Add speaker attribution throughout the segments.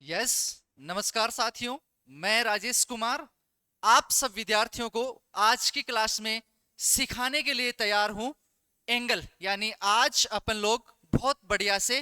Speaker 1: Yes. नमस्कार साथियों, मैं राजेश कुमार आप सब विद्यार्थियों को आज की क्लास में सिखाने के लिए तैयार हूं। एंगल यानी आज अपन लोग बहुत बढ़िया से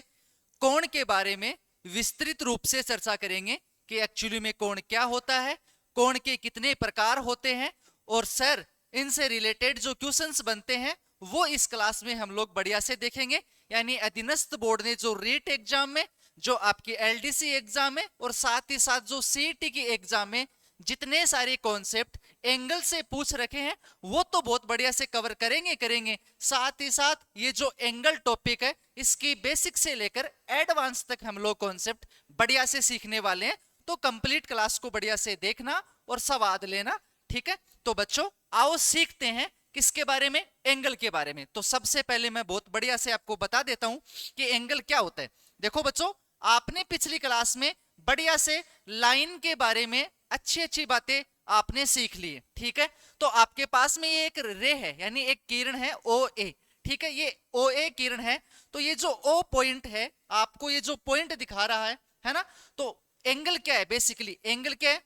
Speaker 1: कोण के बारे में विस्तृत रूप से चर्चा करेंगे कि एक्चुअली में कोण क्या होता है, कोण के कितने प्रकार होते हैं और सर इनसे रिलेटेड जो क्वेश्चंस बनते हैं वो इस क्लास में हम लोग बढ़िया से देखेंगे। यानी अधीनस्थ बोर्ड ने जो रीट एग्जाम में, जो आपकी एलडीसी एग्जाम में और साथ ही साथ जो सीईटी की एग्जाम में जितने सारे कॉन्सेप्ट एंगल से पूछ रखे हैं वो तो बहुत बढ़िया से कवर करेंगे। साथ ही साथ ये जो एंगल टॉपिक है इसकी बेसिक से लेकर एडवांस तक हम लोग कॉन्सेप्ट बढ़िया से सीखने वाले हैं। तो कंप्लीट क्लास को बढ़िया से देखना और स्वाद लेना, ठीक है। तो बच्चों आओ सीखते हैं किसके बारे में, एंगल के बारे में। तो सबसे पहले मैं बहुत बढ़िया से आपको बता देता हूं कि एंगल क्या होता है। देखो बच्चों, आपने पिछली क्लास में बढ़िया से लाइन के बारे में अच्छी अच्छी बातें आपने सीख ली है, ठीक है। तो आपके पास में ये एक रे है यानी एक किरण है ओ ए, ठीक है। ये ओ ए किरण है, तो ये जो ओ पॉइंट है आपको ये जो पॉइंट दिखा रहा है ना। तो एंगल क्या है, बेसिकली एंगल क्या है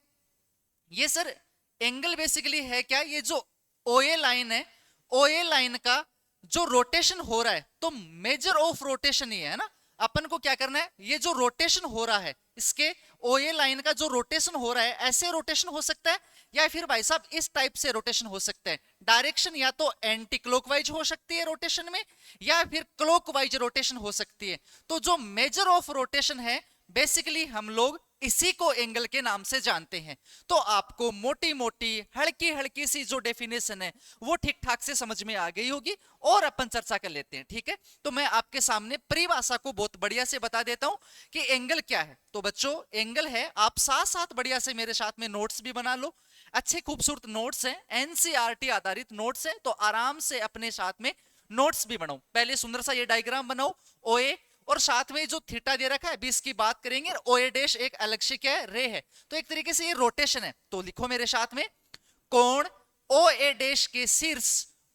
Speaker 1: ये सर, एंगल बेसिकली है क्या, ये जो ओए लाइन है, ओए लाइन का जो रोटेशन हो रहा है, तो मेजर ऑफ रोटेशन ही है ना। अपन को क्या करना है, ये जो रोटेशन हो रहा है इसके ओए लाइन का जो रोटेशन हो रहा है, ऐसे रोटेशन हो सकता है या फिर भाई साहब इस टाइप से रोटेशन हो सकता है। डायरेक्शन या तो एंटी क्लॉकवाइज हो सकती है रोटेशन में या फिर क्लॉकवाइज रोटेशन हो सकती है। तो जो मेजर ऑफ रोटेशन है बेसिकली हम लोग इसी को एंगल के नाम से जानते हैं। तो आपको मोटी मोटी हल्की हल्की सी जो डेफिनेशन है वो ठीक ठाक से समझ में आ गई होगी और अपन चर्चा कर लेते हैं, ठीक है। तो मैं आपके सामने परिभाषा को बहुत बढ़िया से बता देता हूं कि एंगल क्या है। तो बच्चों एंगल है, आप साथ साथ बढ़िया से मेरे साथ में नोट्स भी बना लो। अच्छे खूबसूरत नोट्स हैं, एनसीईआरटी आधारित नोट्स हैं, तो आराम से अपने साथ में नोट्स भी बनाओ। पहले सुंदर सा ये डायग्राम बनाओ ओए, और साथ में जो थीटा दे रखा है अभी इसकी बात करेंगे। ओ ए डैश एक अलग से क्या है, रे है, तो एक तरीके से ये रोटेशन है। तो लिखो मेरे साथ में, कोण ओ ए डैश के शीर्ष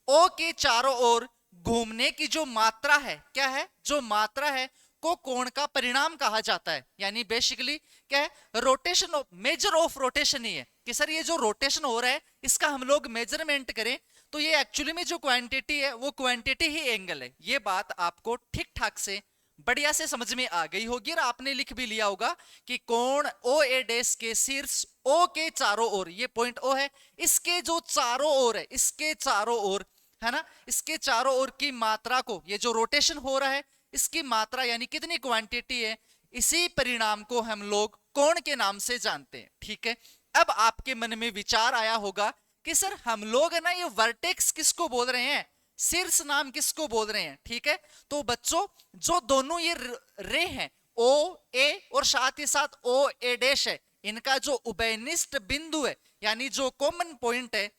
Speaker 1: ओ के चारों ओर घूमने की जो मात्रा है, क्या है, जो मात्रा है को कोण का परिणाम कहा जाता है। यानी बेसिकली क्या है, rotation of, major of rotation ही है कि सर ये जो रोटेशन हो रहा है इसका हम लोग मेजरमेंट करें तो ये एक्चुअली में जो क्वांटिटी है वो क्वांटिटी ही एंगल है। ये बात आपको ठीक ठाक से बढ़िया से समझ में आ गई होगी और आपने लिख भी लिया होगा कि कोण ओ ए डैश के शीर्ष ओ के चारों ओर, ये पॉइंट ओ है, इसके जो चारों ओर है, इसके चारों ओर है ना, इसके चारों ओर की मात्रा को, ये जो रोटेशन हो रहा है इसकी मात्रा यानी कितनी क्वांटिटी है, इसी परिणाम को हम लोग कोण के नाम से जानते हैं, ठीक है। अब आपके मन में विचार आया होगा कि सर हम लोग है ना ये वर्टेक्स किसको बोल रहे हैं, शीर्ष नाम किसको बोल रहे हैं, ठीक है। तो बच्चों जो दोनों ये रे हैं ओ ए और साथ ही साथ ओ ए डैश है, इनका जो उभयनिष्ठ बिंदु है यानी जो कॉमन पॉइंट है,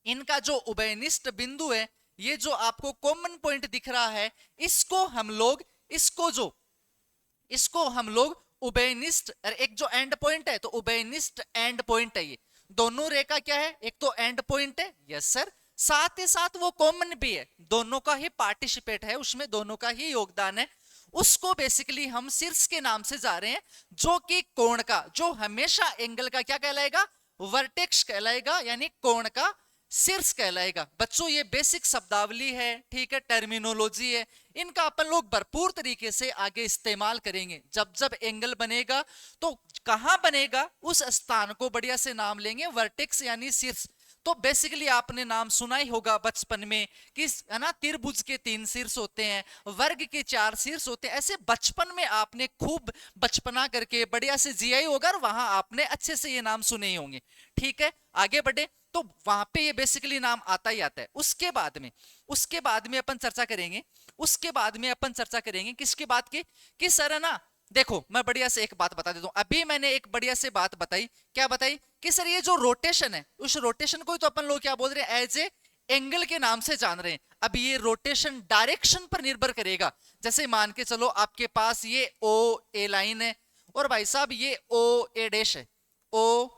Speaker 1: इनका जो उभयनिष्ठ बिंदु है, ये जो आपको कॉमन पॉइंट दिख रहा है, इसको हम लोग, इसको हम लोग उभयनिष्ठ, एक जो एंड पॉइंट है तो उभयनिष्ठ एंड पॉइंट है। ये दोनों रेखा क्या है, एक तो एंड पॉइंट है, यस सर, साथ ही साथ वो कॉमन भी है, दोनों का ही पार्टिसिपेट है, उसमें दोनों का ही योगदान है। उसको बेसिकली हम शीर्ष के नाम से जा रहे हैं, जो कि कोण का, जो हमेशा एंगल का क्या कहलाएगा, वर्टेक्स कहलाएगा, यानी कोण का शीर्ष कहलाएगा। बच्चों ये बेसिक शब्दावली है, ठीक है, टर्मिनोलॉजी है, इनका अपन लोग भरपूर तरीके से आगे इस्तेमाल करेंगे। जब जब एंगल बनेगा तो कहां बनेगा उस स्थान को बढ़िया से नाम लेंगे वर्टेक्स यानी शीर्ष। तो बेसिकली आपने नाम सुना ही होगा बचपन में कि है ना, त्रिभुज के 3 शीर्ष होते हैं, वर्ग के 4 शीर्ष होते हैं। ऐसे बचपन में आपने खूब बचपना करके बढ़िया से जिया ही होगा और वहां आपने अच्छे से ये नाम सुने ही होंगे, ठीक है। आगे बढ़े तो वहां पे ये बेसिकली नाम आता ही आता है। उसके बाद में अपन चर्चा करेंगे, उसके बाद में अपन चर्चा करेंगे किसकी बात की, कि सर है ना, देखो मैं बढ़िया से एक बात बता देता हूं। अभी मैंने एक बढ़िया से बात बताई, क्या बताई, कि सर ये जो रोटेशन है उस रोटेशन को तो अपन लोग क्या बोल रहे हैं, एज ए एंगल के नाम से जान रहे हैं। अब ये रोटेशन डायरेक्शन पर निर्भर करेगा। जैसे मान के चलो आपके पास ये ओ ए लाइन है और भाई साहब ये ओ ए डैश है, ओ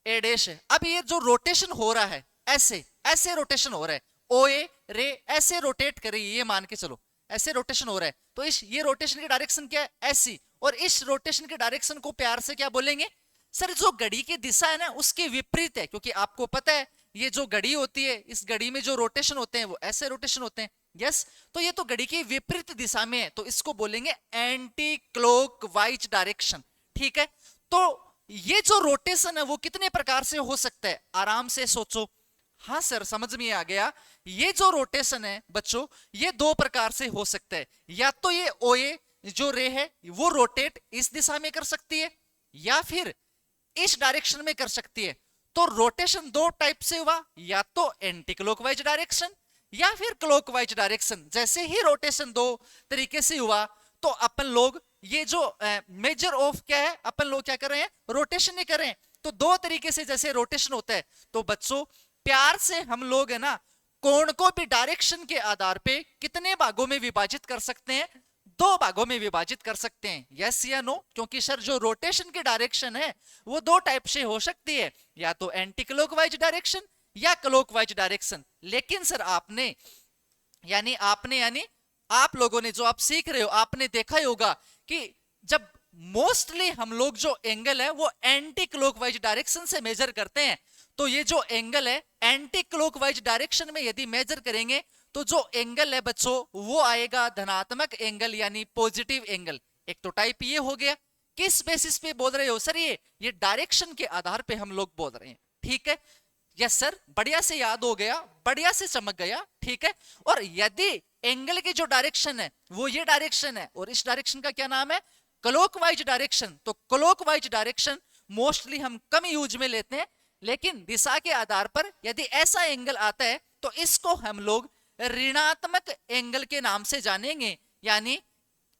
Speaker 1: ए डैश है। अब ये जो रोटेशन हो रहा है, ऐसे ऐसे रोटेशन हो रहा है, ओ ए रे ऐसे रोटेट कर रही है, ये मान के चलो ऐसे रोटेशन हो रहा है, तो इस ये रोटेशन की डायरेक्शन क्या है, ऐसी, और इस रोटेशन की डायरेक्शन को प्यार से क्या बोलेंगे सर, जो घड़ी की दिशा है ना उसके विपरीत है, क्योंकि आपको पता है ये जो घड़ी होती है, इस घड़ी में जो रोटेशन होते हैं वो ऐसे रोटेशन होते हैं, यस। तो ये तो घड़ी की विपरीत दिशा में है, तो इसको बोलेंगे एंटी क्लॉकवाइज डायरेक्शन, ठीक है। तो ये जो रोटेशन है वो कितने प्रकार से हो सकता है, आराम से सोचो। हाँ सर समझ में आ गया, ये जो रोटेशन है बच्चों ये दो प्रकार से हो सकता है, या तो ये ओए जो रे है वो रोटेट इस दिशा में कर सकती है, या फिर इस डायरेक्शन में कर सकती है। तो रोटेशन दो टाइप से हुआ, या तो एंटी क्लॉकवाइज डायरेक्शन या फिर क्लॉकवाइज डायरेक्शन। जैसे ही रोटेशन दो तरीके से हुआ, तो अपन लोग ये जो मेजर ऑफ क्या है, अपन लोग क्या कर रहे हैं, रोटेशन नहीं कर रहे हैं। तो दो तरीके से जैसे रोटेशन होता है, तो बच्चों प्यार से हम लोग है ना कोण को भी डायरेक्शन के आधार पे कितने भागों में विभाजित कर सकते हैं, दो भागों में विभाजित कर सकते हैं, यस या नो। क्योंकि सर जो रोटेशन की डायरेक्शन है वो दो टाइप से हो सकती है, या तो एंटी क्लॉकवाइज डायरेक्शन या क्लॉकवाइज डायरेक्शन। लेकिन सर आपने यानी आप लोगों ने जो आप सीख रहे हो, आपने देखा ही होगा कि जब मोस्टली हम लोग जो एंगल है वो एंटी क्लॉकवाइज डायरेक्शन से मेजर करते हैं, तो ये जो एंगल है एंटी क्लॉकवाइज डायरेक्शन में यदि मेजर करेंगे तो जो एंगल है बच्चों वो आएगा धनात्मक एंगल यानी पॉजिटिव एंगल। एक तो टाइप ये हो गया। किस बेसिस पे बोल रहे हो सर, ये डायरेक्शन के आधार पे हम लोग बोल रहे हैं, ठीक है। यस सर, बढ़िया से याद हो गया, बढ़िया से चमक गया, ठीक है। और यदि एंगल की जो डायरेक्शन है वो ये डायरेक्शन है और इस डायरेक्शन का क्या नाम है, क्लॉकवाइज डायरेक्शन, तो क्लॉकवाइज डायरेक्शन मोस्टली हम कम यूज में लेते हैं, लेकिन दिशा के आधार पर यदि ऐसा एंगल आता है तो इसको हम लोग ऋणात्मक एंगल के नाम से जानेंगे, यानी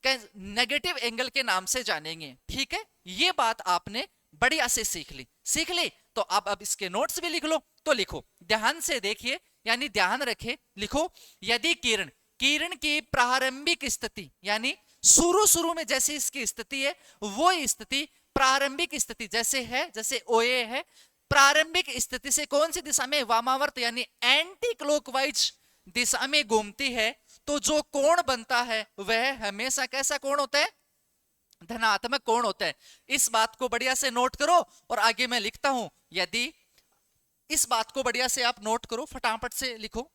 Speaker 1: नेगेटिव एंगल के नाम से जानेंगे, ठीक है। ये बात आपने बढ़िया से सीख ली। तो अब इसके नोट्स भी लिख लो, तो लिखो ध्यान से देखिए, यानी ध्यान रखे, लिखो यदि किरण की प्रारंभिक स्थिति, यानी शुरू में जैसी इसकी स्थिति है वो स्थिति प्रारंभिक स्थिति जैसे है, जैसे ओए है, प्रारंभिक स्थिति से कौन सी दिशा में, वामावर्त यानी एंटी क्लॉकवाइज दिशा में घूमती है, तो जो कोण बनता है वह हमेशा कैसा कोण होता है, धनात्मक कोण होता है। इस बात को बढ़िया से नोट करो और आगे मैं लिखता हूं, यदि इस बात को बढ़िया से आप नोट करो, फटाफट से लिखो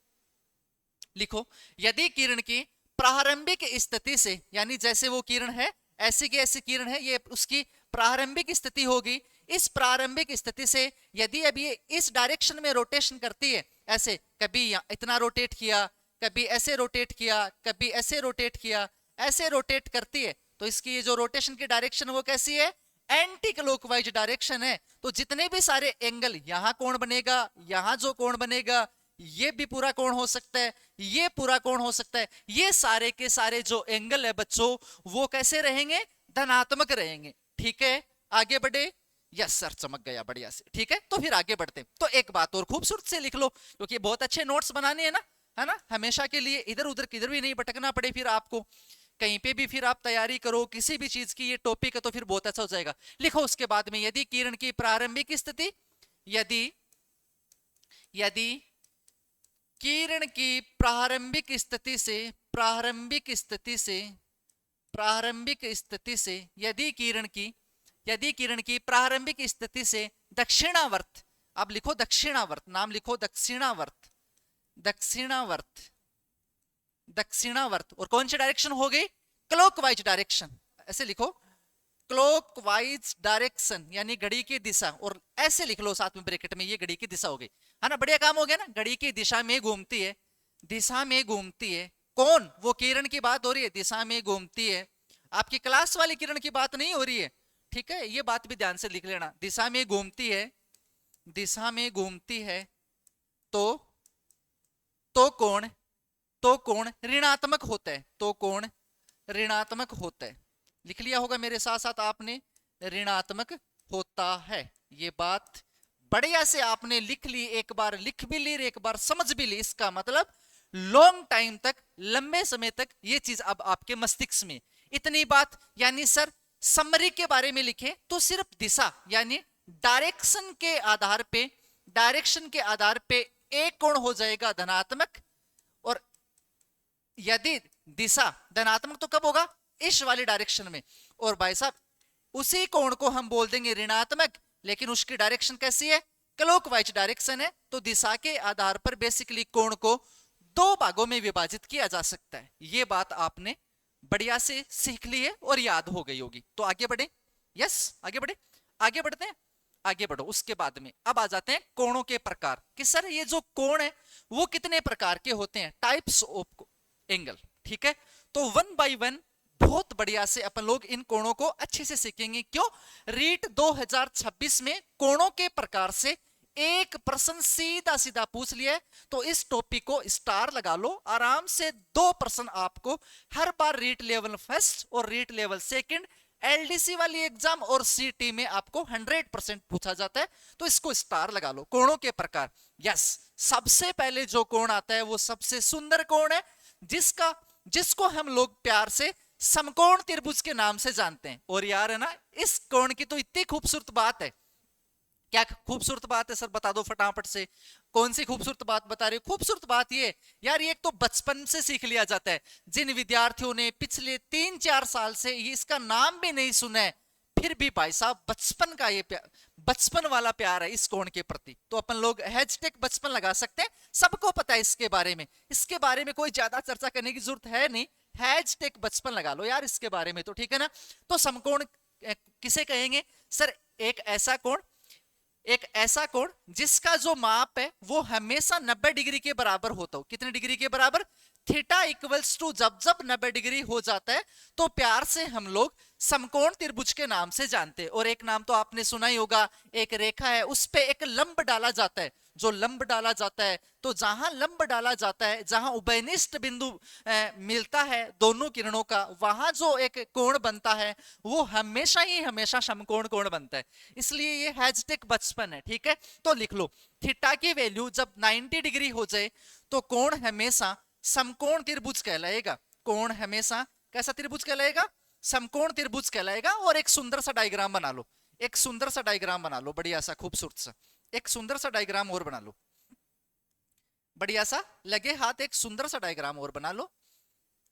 Speaker 1: यदि किरण की प्रारंभिक स्थिति से, यानी जैसे वो किरण है ऐसी की ऐसी किरण है, ये उसकी प्रारंभिक स्थिति होगी। इस प्रारंभिक स्थिति से यदि अब ये इस डायरेक्शन में रोटेशन करती है, ऐसे कभी इतना रोटेट किया, कभी ऐसे रोटेट किया, कभी ऐसे रोटेट किया, ऐसे रोटेट करती है, तो इसकी ये जो रोटेशन की डायरेक्शन वो कैसी है, एंटी क्लॉकवाइज डायरेक्शन है। तो जितने भी सारे एंगल, यहां कोण बनेगा, यहां जो कोण बनेगा ये भी पूरा कोण हो सकता है, ये पूरा कोण हो सकता है, ये सारे के सारे जो एंगल है बच्चों वो कैसे रहेंगे, धनात्मक रहेंगे, ठीक है। आगे बढ़े, यस सर चमक गया बढ़िया से, ठीक है। तो फिर आगे बढ़ते हैं। तो एक बात और खूबसूरत से लिख लो, क्योंकि बहुत अच्छे नोट्स बनाने हैं ना, है ना, हमेशा के लिए इधर उधर किधर भी नहीं भटकना पड़े, फिर आपको कहीं पे भी फिर आप तैयारी करो किसी भी चीज की, ये टॉपिक है तो फिर बहुत अच्छा हो जाएगा। लिखो उसके बाद में, यदि किरण की प्रारंभिक स्थिति, यदि किरण की प्रारंभिक स्थिति से यदि किरण की प्रारंभिक स्थिति से दक्षिणावर्त, अब लिखो दक्षिणावर्त, नाम लिखो दक्षिणावर्त, और कौन सी डायरेक्शन हो गई, क्लॉकवाइज डायरेक्शन, ऐसे लिखो क्लॉकवाइज डायरेक्शन यानी घड़ी की दिशा, और ऐसे लिख लो साथ में ब्रैकेट में, ये घड़ी की दिशा हो गई, है ना, बढ़िया काम हो गया ना। घड़ी की दिशा में घूमती है, कौन, वो किरण की बात हो रही है, दिशा में घूमती है, आपकी क्लास वाली किरण की बात नहीं हो रही है, ठीक है। ये बात भी ध्यान से लिख लेना, दिशा में घूमती है, तो कोण ऋणात्मक होता है, लिख लिया होगा मेरे साथ साथ आपने, ऋणात्मक होता है। ये बात बढ़िया से आपने लिख ली, एक बार लिख भी ली, एक बार समझ भी ली। इसका मतलब लॉन्ग टाइम तक, लंबे समय तक ये चीज अब आपके मस्तिष्क में, इतनी बात, यानी सर समरी के बारे में लिखे तो सिर्फ दिशा यानी डायरेक्शन के आधार पे एक कोण हो जाएगा धनात्मक, और यदि दिशा, धनात्मक तो कब होगा, इस वाली डायरेक्शन में। और भाई साहब उसी कोण को हम बोल देंगे ऋणात्मक, लेकिन उसकी डायरेक्शन कैसी है, क्लॉकवाइज डायरेक्शन है। तो दिशा के आधार पर बेसिकली कोण को दो भागों में विभाजित किया जा सकता है। ये बात आपने बढ़िया से सीख ली है और याद हो गई होगी। तो आगे बढ़े, यस आगे बढ़े, आगे बढ़ते हैं, आगे बढ़ो। उसके बाद में अब आ जाते हैं कोणों के प्रकार कि सर ये जो कोण है वो कितने प्रकार के होते हैं, टाइप्स ऑफ एंगल। ठीक है, तो वन बाय वन बहुत बढ़िया से अपन लोग इन कोणों को अच्छे से सीखेंगे। क्यों, रीट 2026 में कोणों के प्रकार से एक प्रश्न सीधा सीधा पूछ लिया, तो इस टॉपिक को स्टार लगा लो आराम से। 2 प्रश्न आपको हर बार रीट लेवल फर्स्ट और रीट लेवल सेकंड, एलडीसी वाली एग्जाम और सीटी में आपको 100% पूछा जाता है, तो इसको स्टार लगा लो। कोणों के प्रकार, यस सबसे पहले जो कोण आता है वो सबसे सुंदर कोण है, जिसको हम लोग प्यार से समकोण त्रिभुज के नाम से जानते हैं। और यार है ना, इस कोण की तो इतनी खूबसूरत बात है। क्या खूबसूरत बात है सर, बता दो फटाफट से, कौन सी खूबसूरत बात बता रहे हो? खूबसूरत बात ये यार, ये एक तो बचपन से सीख लिया जाता है। जिन विद्यार्थियों ने पिछले 3-4 साल से इसका नाम भी नहीं सुना है, फिर भी भाई साहब बचपन का ये बचपन वाला प्यार है इस कोण के प्रति, तो अपन लोग हैशटैग बचपन लगा सकते हैं। सबको पता है इसके बारे में, इसके बारे में कोई ज्यादा चर्चा करने की जरूरत है नहीं, हैशटैग बचपन लगा लो यार इसके बारे में, तो ठीक है ना। तो समकोण किसे कहेंगे सर, एक ऐसा कोण जिसका जो माप है वो हमेशा 90 डिग्री के बराबर होता हो। कितने डिग्री के बराबर, थीटा इक्वल्स टू जब 90 डिग्री हो जाता है तो प्यार से हम लोग समकोण त्रिभुज के नाम से जानते हैं। और एक नाम तो आपने सुना ही होगा, एक रेखा है उस पे एक लंब डाला जाता है। जो लंब डाला जाता है, तो जहां लंब डाला जाता है, जहां उभयनिष्ठ बिंदु मिलता है दोनों किरणों का, वहां जो एक कोण बनता है वो हमेशा ही हमेशा समकोण कोण बनता है। इसलिए ये हैशटैग बचपन है। ठीक है, तो लिख लो थीटा की वैल्यू जब 90 डिग्री हो जाए तो कोण हमेशा समकोण त्रिभुज कहलाएगा। कोण हमेशा कैसा त्रिभुज कहलाएगा, समकोण त्रिभुज कहलाएगा। और एक सुंदर सा डायग्राम बना लो, एक सुंदर सा डायग्राम बना लो, बढ़िया सा खूबसूरत सा एक सुंदर सा डायग्राम और बना लो, बढ़िया सा लगे हाथ एक सुंदर सा डायग्राम और बना लो।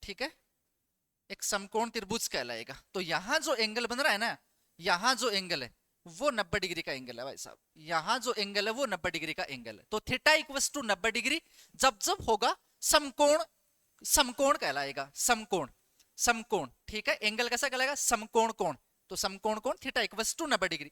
Speaker 1: ठीक है, एक समकोण त्रिभुज कहलाएगा। तो यहां जो एंगल बन रहा है ना, यहां जो एंगल है वो 90 डिग्री का एंगल है भाई साहब, यहां जो एंगल है वो 90 डिग्री का एंगल है। तो थीटा इक्वल्स टू 90 डिग्री जब जब होगा समकोण, समकोण कहलाएगा, समकोण समकोण। ठीक है, एंगल कैसा कहलाएगा, समकोण कोण। तो समकोण कोण थीटा इक्वल्स टू 90 डिग्री,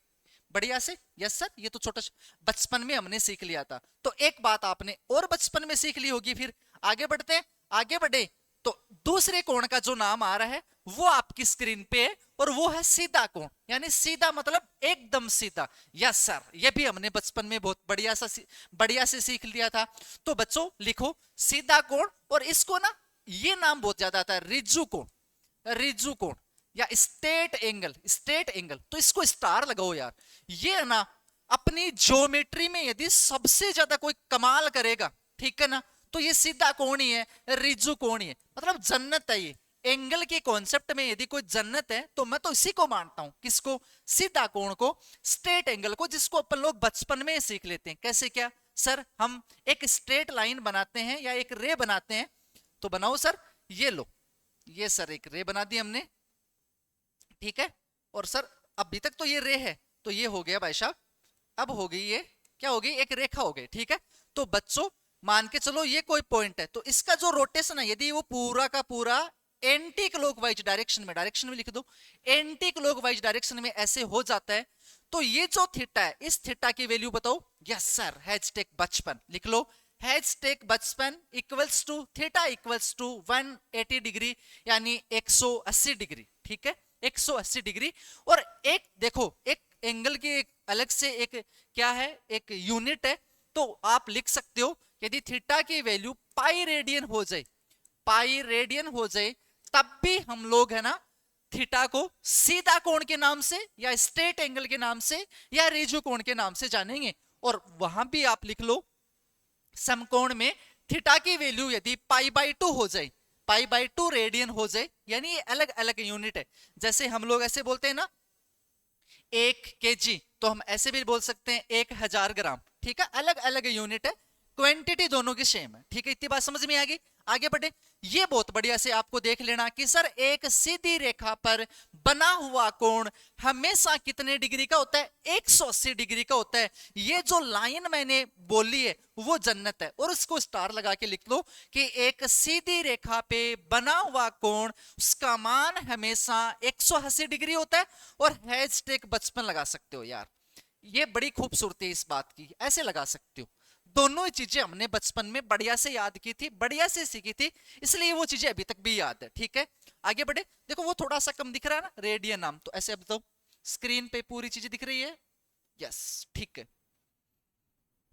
Speaker 1: बढ़िया से। यस सर, ये तो छोटा बचपन में हमने सीख लिया था। तो एक बात आपने और बचपन में सीख ली होगी। फिर आगे बढ़ते हैं, आगे बढ़े तो दूसरे कोण का जो नाम आ रहा है वो आपकी स्क्रीन पे है, और वो है सीधा कोण, यानी सीधा मतलब एकदम सीधा। यस सर, ये भी हमने बचपन में बहुत बढ़िया से सीख लिया था। तो बच्चों लिखो सीधा कोण, और इसको ना ये नाम बहुत ज्यादा आता है, रिज्जु कोण, रिज्जु कोण या स्टेट एंगल, स्टेट एंगल। तो इसको स्टार लगाओ यार। ये ना अपनी ज्योमेट्री में यदि सबसे ज्यादा कोई कमाल करेगा, ठीक है ना, तो ये सीधा कोण ही है, रिज्जु कोण ही है, मतलब जन्नत है ये। एंगल के कॉन्सेप्ट में यदि कोई जन्नत है तो मैं तो इसी को मानता हूं, किसको, सीधा कोण को, स्ट्रेट एंगल को, जिसको अपन लोग बचपन में सीख लेते हैं। कैसे, क्या सर, हम एक स्ट्रेट लाइन बनाते हैं या एक रे बनाते हैं, तो बनाओ सर, ये लो, ये सर एक रे बना दी हमने, ठीक है। और सर अभी तक तो ये रे है, तो ये हो गया भाई साहब, अब हो गई ये क्या हो गई, एक रेखा हो गई। ठीक है, तो बच्चों मान के चलो ये कोई पॉइंट है, तो इसका जो रोटेशन है यदि वो पूरा का पूरा एंटी क्लॉकवाइज डायरेक्शन में, डायरेक्शन में लिख दो, एंटी क्लॉकवाइज डायरेक्शन में ऐसे हो जाता है, तो ये जो थीटा है, इस थीटा की वैल्यू बताओ। यस सर, हैशटैग बचपन लिख लो, हैशटैग बचपन equals to theta equals to 180 degree, यानी 180 डिग्री। ठीक है, 180 डिग्री। और एक देखो, एक एंगल की एक अलग से एक क्या है, एक यूनिट है, तो आप लिख सकते हो यदि थीटा की वैल्यू पाई रेडियन हो जाए, पाई रेडियन हो जाए, तब भी हम लोग है ना थीटा को सीधा कोण के नाम से या स्ट्रेट एंगल के नाम से या रेजो कोण के नाम से जानेंगे। और वहां भी आप लिख लो समकोण में थीटा की वैल्यू यदि पाई बाई 2 हो जाए, पाई बाई 2 रेडियन हो जाए, यानी ये अलग अलग यूनिट है। जैसे हम लोग ऐसे बोलते हैं ना 1 kg, तो हम ऐसे भी बोल सकते हैं 1000 ग्राम। ठीक है, अलग अलग यूनिट है, क्वांटिटी दोनों की सेम है। ठीक है, इतनी बात समझ में आ गई, आगे बढ़े। ये बहुत बढ़िया से आपको देख लेना कि सर एक सीधी रेखा पर बना हुआ कोण हमेशा कितने डिग्री का होता है, 180 डिग्री का होता है। ये जो लाइन मैंने बोली है वो जन्नत है, और उसको स्टार लगा के लिख लो कि एक सीधी रेखा पे बना हुआ कोण उसका मान हमेशा 180 डिग्री होता है। और हैशटैग बचपन लगा सकते हो यार, ये बड़ी खूबसूरती है इस बात की, ऐसे लगा सकते हो। दोनों ही चीजें हमने बचपन में बढ़िया से याद की थी, बढ़िया से सीखी थी, इसलिए वो चीजें अभी तक भी याद है। ठीक है, आगे बढ़े। देखो वो थोड़ा सा कम दिख रहा है ना रेडियन नाम, तो ऐसे अब तो स्क्रीन पे पूरी चीजें दिख रही है। यस ठीक है,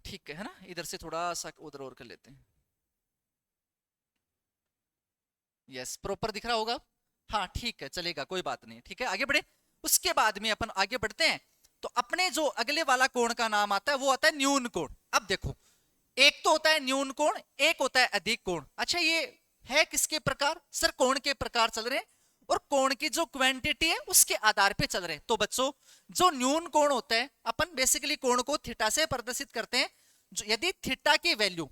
Speaker 1: ठीक है ना, इधर से थोड़ा सा उधर और कर लेते हैं। यस प्रॉपर दिख रहा होगा, हाँ ठीक है चलेगा, कोई बात नहीं। ठीक है आगे बढ़े। उसके बाद में अपन आगे बढ़ते हैं, तो अपने जो अगले वाला कोण का नाम आता है वो आता है न्यून कोण। अब देखो एक तो होता है न्यून कोण, एक होता है अधिक कोण। अच्छा ये है किसके प्रकार, सर कोण के प्रकार चल रहे हैं, और कोण की जो क्वांटिटी है उसके आधार पे चल रहे हैं। तो बच्चों जो न्यून कोण होता है, अपन बेसिकली कोण को थीटा से प्रदर्शित करते हैं। यदि थीटा की वैल्यू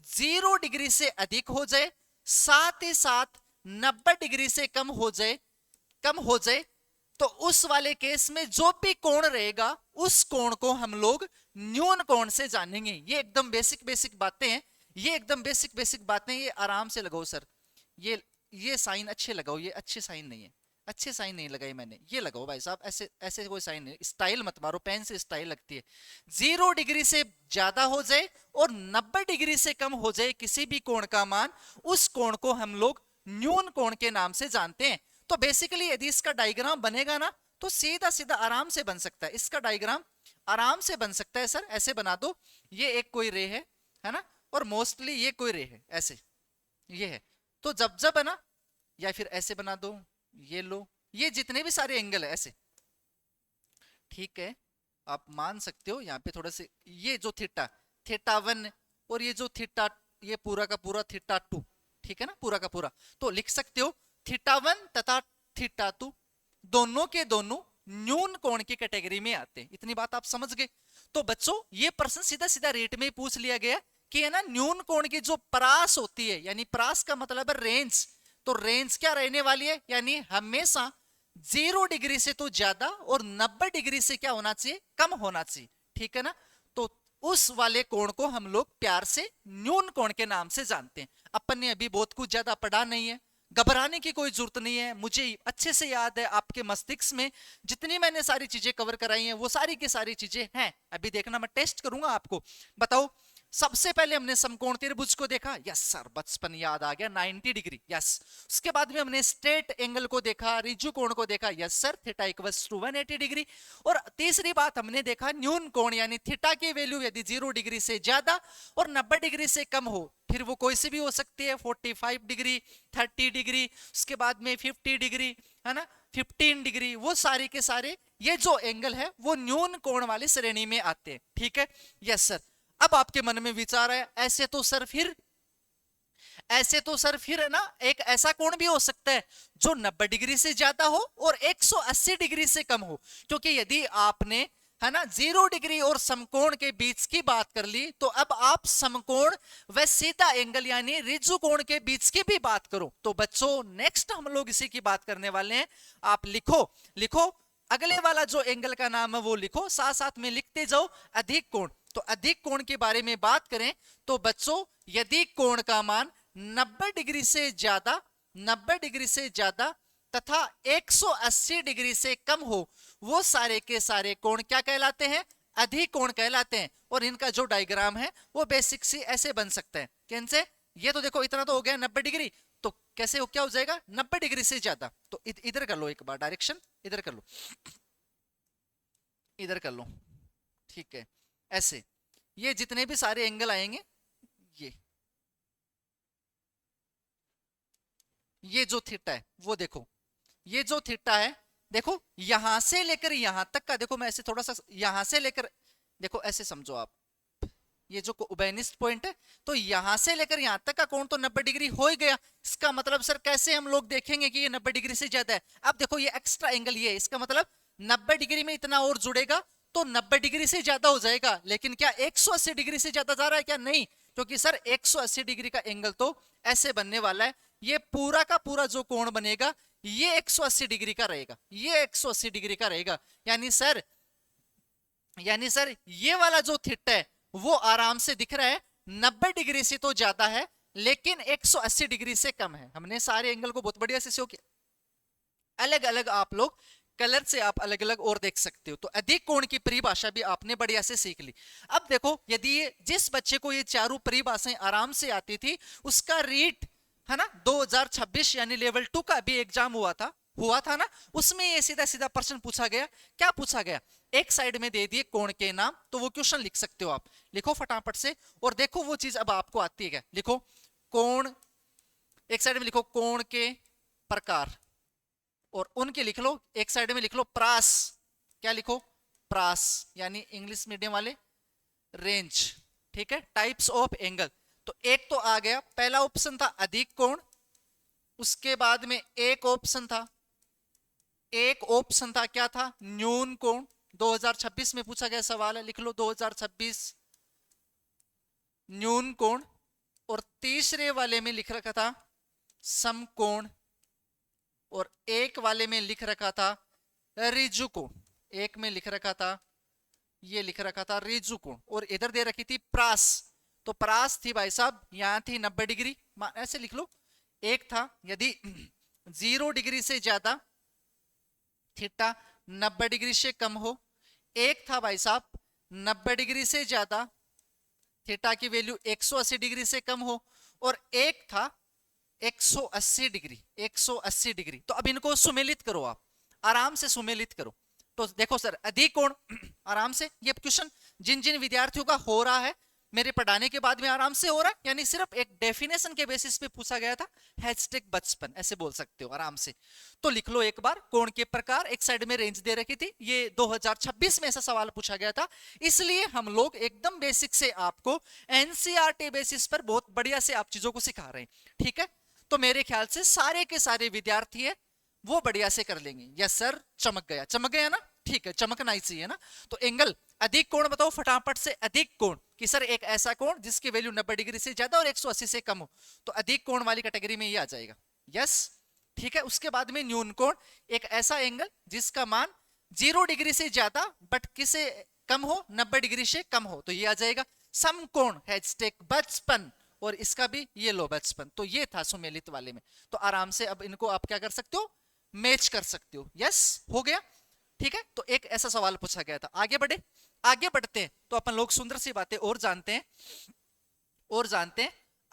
Speaker 1: 0 डिग्री से अधिक हो जाए, साथ ही साथ 90 डिग्री से कम हो जाए, तो उस वाले केस में जो भी कोण रहेगा उस कोण को हम लोग न्यून कोण से जानेंगे। ये एकदम बेसिक बातें हैं, ये एकदम बेसिक बातें, ये आराम से लगाओ सर। ये साइन अच्छे लगाओ, ये अच्छे साइन नहीं है, अच्छे साइन नहीं लगाई मैंने, ये लगाओ भाई साहब, ऐसे ऐसे कोई साइन नहीं, स्टाइल मत मारो, पेन से स्टाइल लगती है। 0 डिग्री से ज्यादा हो जाए और 90 डिग्री से कम हो जाए किसी भी कोण का मान, उस कोण को हम लोग न्यून कोण के नाम से जानते हैं। तो बेसिकली यदि इसका डायग्राम बनेगा ना तो सीधा सीधा आराम से बन सकता है, इसका डायग्राम आराम से बन सकता है। सर ऐसे बना दो, ये एक कोई रे है ना, और मोस्टली ये कोई रे है, ऐसे ये है। तो जब है ना, या फिर ऐसे बना दो, ये लो, ये जितने भी सारे एंगल है ऐसे, ठीक है आप मान सकते हो। यहाँ पे थोड़ा से ये जो थीटा 1 और ये जो थीटा, ये पूरा का पूरा थीटा 2, ठीक है ना, पूरा का पूरा, तो लिख सकते हो थीटा 1 तथा थीटा 2 दोनों के दोनों न्यून कोण की कैटेगरी में आते हैं। इतनी बात आप समझ गए। तो बच्चों ये प्रश्न सीधा सीधा रेट में पूछ लिया गया कि है ना न्यून कोण की जो परास होती है, यानी परास का मतलब है रेंज, तो रेंज क्या रहने वाली है, यानी हमेशा 0 डिग्री से तो ज्यादा और 90 डिग्री से क्या होना चाहिए, कम होना चाहिए। ठीक है ना, तो उस वाले कोण को हम लोग प्यार से न्यून कोण के नाम से जानते हैं। अपन ने अभी बहुत कुछ ज्यादा पढ़ा नहीं है, घबराने की कोई जरूरत नहीं है। मुझे अच्छे से याद है, आपके मस्तिष्क में जितनी मैंने सारी चीजें कवर कराई हैं वो सारी की सारी चीजें हैं। अभी देखना मैं टेस्ट करूंगा आपको। बताओ सबसे पहले हमने समकोण त्रिभुज को देखा, यस सर बचपन याद आ गया 90 डिग्री, यस। उसके बाद में हमने स्ट्रेट एंगल को देखा, रिजु कोण को देखा, yes sir theta equals to 180 degree. और तीसरी बात हमने देखा न्यून कोण, यानी थीटा की वैल्यू यदि 0 डिग्री से ज्यादा और 90 डिग्री से कम हो, फिर वो कोई सी भी हो सकती है, 45 डिग्री, 30 डिग्री, उसके बाद में 50 डिग्री, है ना, 15 डिग्री, वो सारे के सारे ये जो एंगल है वो न्यून कोण वाली श्रेणी में आते हैं। ठीक है, यस सर। अब आपके मन में विचार है ऐसे तो सर फिर है ना एक ऐसा कोण भी हो सकता है जो 90 डिग्री से ज्यादा हो और 180 डिग्री से कम हो, क्योंकि यदि आपने है ना 0 डिग्री और समकोण के बीच की बात कर ली, तो अब आप समकोण व सीधा एंगल यानी रिजु कोण के बीच की भी बात करो। तो बच्चों नेक्स्ट हम लोग इसी की बात करने वाले हैं। आप लिखो अगले वाला जो एंगल का नाम है वो लिखो, साथ साथ में लिखते जाओ अधिक कोण। तो अधिक कोण के बारे में बात करें तो बच्चों यदि कोण का मान 90 डिग्री से ज्यादा तथा 180 डिग्री से कम हो, वो सारे के सारे कोण क्या कहलाते हैं, अधिक कोण कहलाते हैं। और इनका जो डायग्राम है वो बेसिक सी ऐसे बन सकता है, कैसे, ये तो देखो इतना तो हो गया 90 डिग्री, तो कैसे हो क्या हो जाएगा 90 डिग्री से ज्यादा, तो इधर कर लो एक बार डायरेक्शन, इधर कर लो, ठीक है ऐसे। ये जितने भी सारे एंगल आएंगे, ये जो थीटा है वो देखो, ये जो थीटा है देखो यहां से लेकर यहां तक का, देखो मैं ऐसे थोड़ा सा यहां से लेकर, देखो ऐसे समझो आप, ये जो उबेनिस्ट पॉइंट है, तो यहां से लेकर यहां तक का कोण तो 90 डिग्री हो ही गया। इसका मतलब सर कैसे हम लोग देखेंगे कि ये 90 डिग्री से ज्यादा है। अब देखो ये एक्स्ट्रा एंगल ये है, इसका मतलब 90 डिग्री में इतना और जुड़ेगा तो 90 डिग्री से ज्यादा हो जाएगा। लेकिन क्या 180 डिग्री से ज्यादा जा रहा है क्या, नहीं, क्योंकि सर 180 डिग्री का एंगल तो ऐसे बनने वाला है, ये पूरा का पूरा जो कोण बनेगा ये 180 डिग्री का रहेगा, ये 180 डिग्री का रहेगा। यानी सर ये वाला जो थीटा है वो आराम से दिख रहा है 90 डिग्री से तो ज्यादा है, लेकिन 180 डिग्री से कम है। हमने सारे एंगल को बहुत बढ़िया से शो किया। अलग अलग आप लोग कलर से आप अलग अलग और देख सकते हो। तो अधिक कोण की परिभाषा भी आपने बढ़िया से सीख ली। अब देखो, यदि ये जिस बच्चे को ये चारों परिभाषाएं आराम से आती थी, उसका रीट है ना 2026 यानी लेवल 2 का भी एग्जाम हुआ था ना, उसमें ये सीधा सीधा प्रश्न पूछा गया। क्या पूछा गया? एक साइड में दे दिए कोण के नाम, तो वो क्वेश्चन लिख सकते हो आप, लिखो फटाफट से। और देखो वो चीज अब आपको आती है क्या, लिखो कोण, एक साइड में लिखो कोण के प्रकार, और उनके लिख लो एक साइड में लिख लो प्रास। क्या लिखो? प्रास, यानी इंग्लिश मीडियम वाले रेंज। ठीक है, टाइप्स ऑफ एंगल। तो एक तो आ गया, पहला ऑप्शन था अधिक कोण, उसके बाद में एक ऑप्शन था क्या था? न्यून कोण। 2026 में पूछा गया सवाल है, लिख लो 2026 न्यून कोण। और तीसरे वाले में लिख रखा था समकोण, और एक वाले में लिख रखा था ऋजु कोण। एक में लिख रखा था, ये लिख रखा था ऋजु कोण, और इधर दे रखी थी प्रास। तो प्रास थी भाई साहब, यहां थी 90 डिग्री, ऐसे लिख लो। एक था यदि 0 डिग्री से ज्यादा थीटा 90 डिग्री से कम हो। एक था भाई साहब 90 डिग्री से ज्यादा थीटा की वैल्यू 180 डिग्री से कम हो। और एक था 180 डिग्री, 180 डिग्री। तो अब इनको सुमेलित करो, आप आराम से सुमेलित करो। तो देखो सर, अधिक कोण आराम से, ये क्वेश्चन जिन जिन विद्यार्थियों का हो रहा है मेरे पढ़ाने के बाद में आराम से हो रहा है, यानी सिर्फ एक डेफिनेशन के बेसिस पे पूछा गया था, हैशटैग बचपन ऐसे बोल सकते हो आराम से। तो लिख लो एक बार, कोण के प्रकार, एक साइड में रेंज दे रखी थी, ये 2026 में ऐसा सवाल पूछा गया था, इसलिए हम लोग एकदम बेसिक से आपको एनसीईआरटी बेसिस पर बहुत बढ़िया से आप चीजों को सिखा रहे हैं। ठीक है, तो मेरे ख्याल से सारे के सारे विद्यार्थी है वो बढ़िया से कर लेंगे। यस सर, चमक गया ना? ठीक है, चमकना ही चाहिए ना। तो एंगल अधिक कोण बताओ फटाफट से। अधिक कोण कि सर एक ऐसा कोण जिसकी वैल्यू 90 डिग्री से ज्यादा और 180 से कम हो, तो अधिक कोण वाली कैटेगरी में ये आ जाएगा। यस, ठीक है। उसके बाद में न्यून कोण, एक ऐसा एंगल जिसका मान 0 डिग्री से ज्यादा बट किसे कम हो, 90 डिग्री से कम हो, तो ये आ जाएगा। समकोण हैशटैग बचपन, और इसका भी ये लो बचपन। तो ये था सुमेलित वाले में। तो आराम से अब इनको आप क्या कर सकते हो, मैच कर सकते हो। यस, हो गया। ठीक है, तो एक ऐसा सवाल पूछा गया था। आगे बढ़ते हैं तो अपन लोग सुंदर सी बातें और जानते हैं।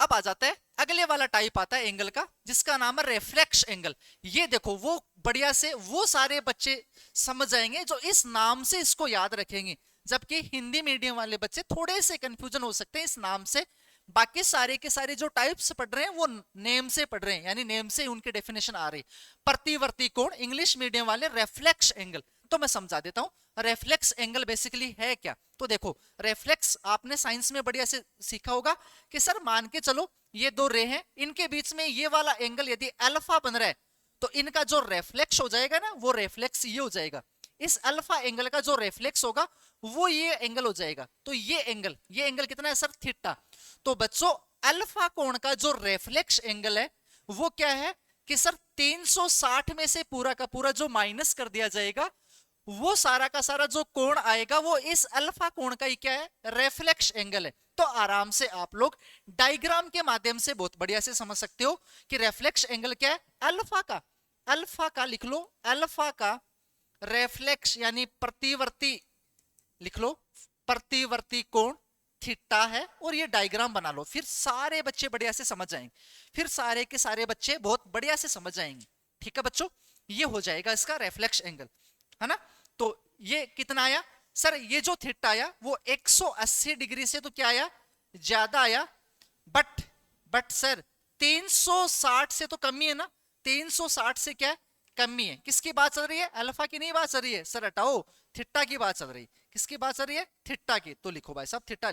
Speaker 1: अब आ जाता है अगले वाला टाइप आता है एंगल का, जिसका नाम है रेफ्लेक्स एंगल। ये देखो, वो बढ़िया से वो सारे बच्चे समझ जाएंगे जो इस नाम से इसको याद रखेंगे, जबकि हिंदी मीडियम वाले बच्चे थोड़े से कंफ्यूजन हो सकते हैं इस नाम से। बाकी सारे के सारे जो टाइप्स पढ़ रहे हैं वो नेम से पढ़ रहे हैं, यानी नेम से उनके डेफिनेशन आ रही। प्रतिवर्ती कोण इंग्लिश मीडियम वाले रेफ्लेक्स एंगल, तो मैं समझा देता हूं रेफ्लेक्स एंगल बेसिकली है क्या। तो देखो, रेफ्लेक्स आपने साइंस में बढ़िया से सीखा होगा कि सर मान के चलो ये दो रे हैं, इनके बीच में ये वाला एंगल यदि अल्फा बन रहा है, तो इनका जो रेफ्लेक्स हो जाएगा ना, वो रेफ्लेक्स ये हो जाएगा। इस अल्फा एंगल का जो रेफ्लेक्स होगा वो ये एंगल हो जाएगा। तो ये एंगल कितना है सर, थीटा। तो बच्चों, अल्फा कोण का जो रेफ्लेक्स एंगल है वो क्या है कि सर 360 में से पूरा का पूरा जो माइनस कर दिया जाएगा, वो सारा का सारा जो कोण आएगा वो इस अल्फा कोण का ही क्या है, रेफ्लेक्स एंगल है। तो आराम से आप लोग डायग्राम के माध्यम से बहुत बढ़िया से समझ सकते हो कि रेफ्लेक्स एंगल क्या है, अल्फा का लिख लो, अल्फा का रेफ्लेक्स यानी प्रतिवर्ती, लिख लो प्रतिवर्ती कोण थीटा है। और ये डायग्राम बना लो, फिर सारे बच्चे बढ़िया से समझ जाएंगे, फिर सारे के सारे बच्चे बहुत बढ़िया से समझ जाएंगे। ठीक है बच्चों, ये हो जाएगा इसका रेफ्लेक्स एंगल, है ना। तो ये कितना आया सर, ये जो थीटा आया वो 180 डिग्री से तो क्या आया, ज्यादा आया, बट सर 360 से तो कम ही है ना, 360 से क्या कमी है। किसकी बात चल रही है, अल्फा की नहीं बात चल रही है सर, हटाओ, थीटा की बात चल रही है। किसकी बात चल रही है, थीटा की। तो लिखो भाई साहब थीटा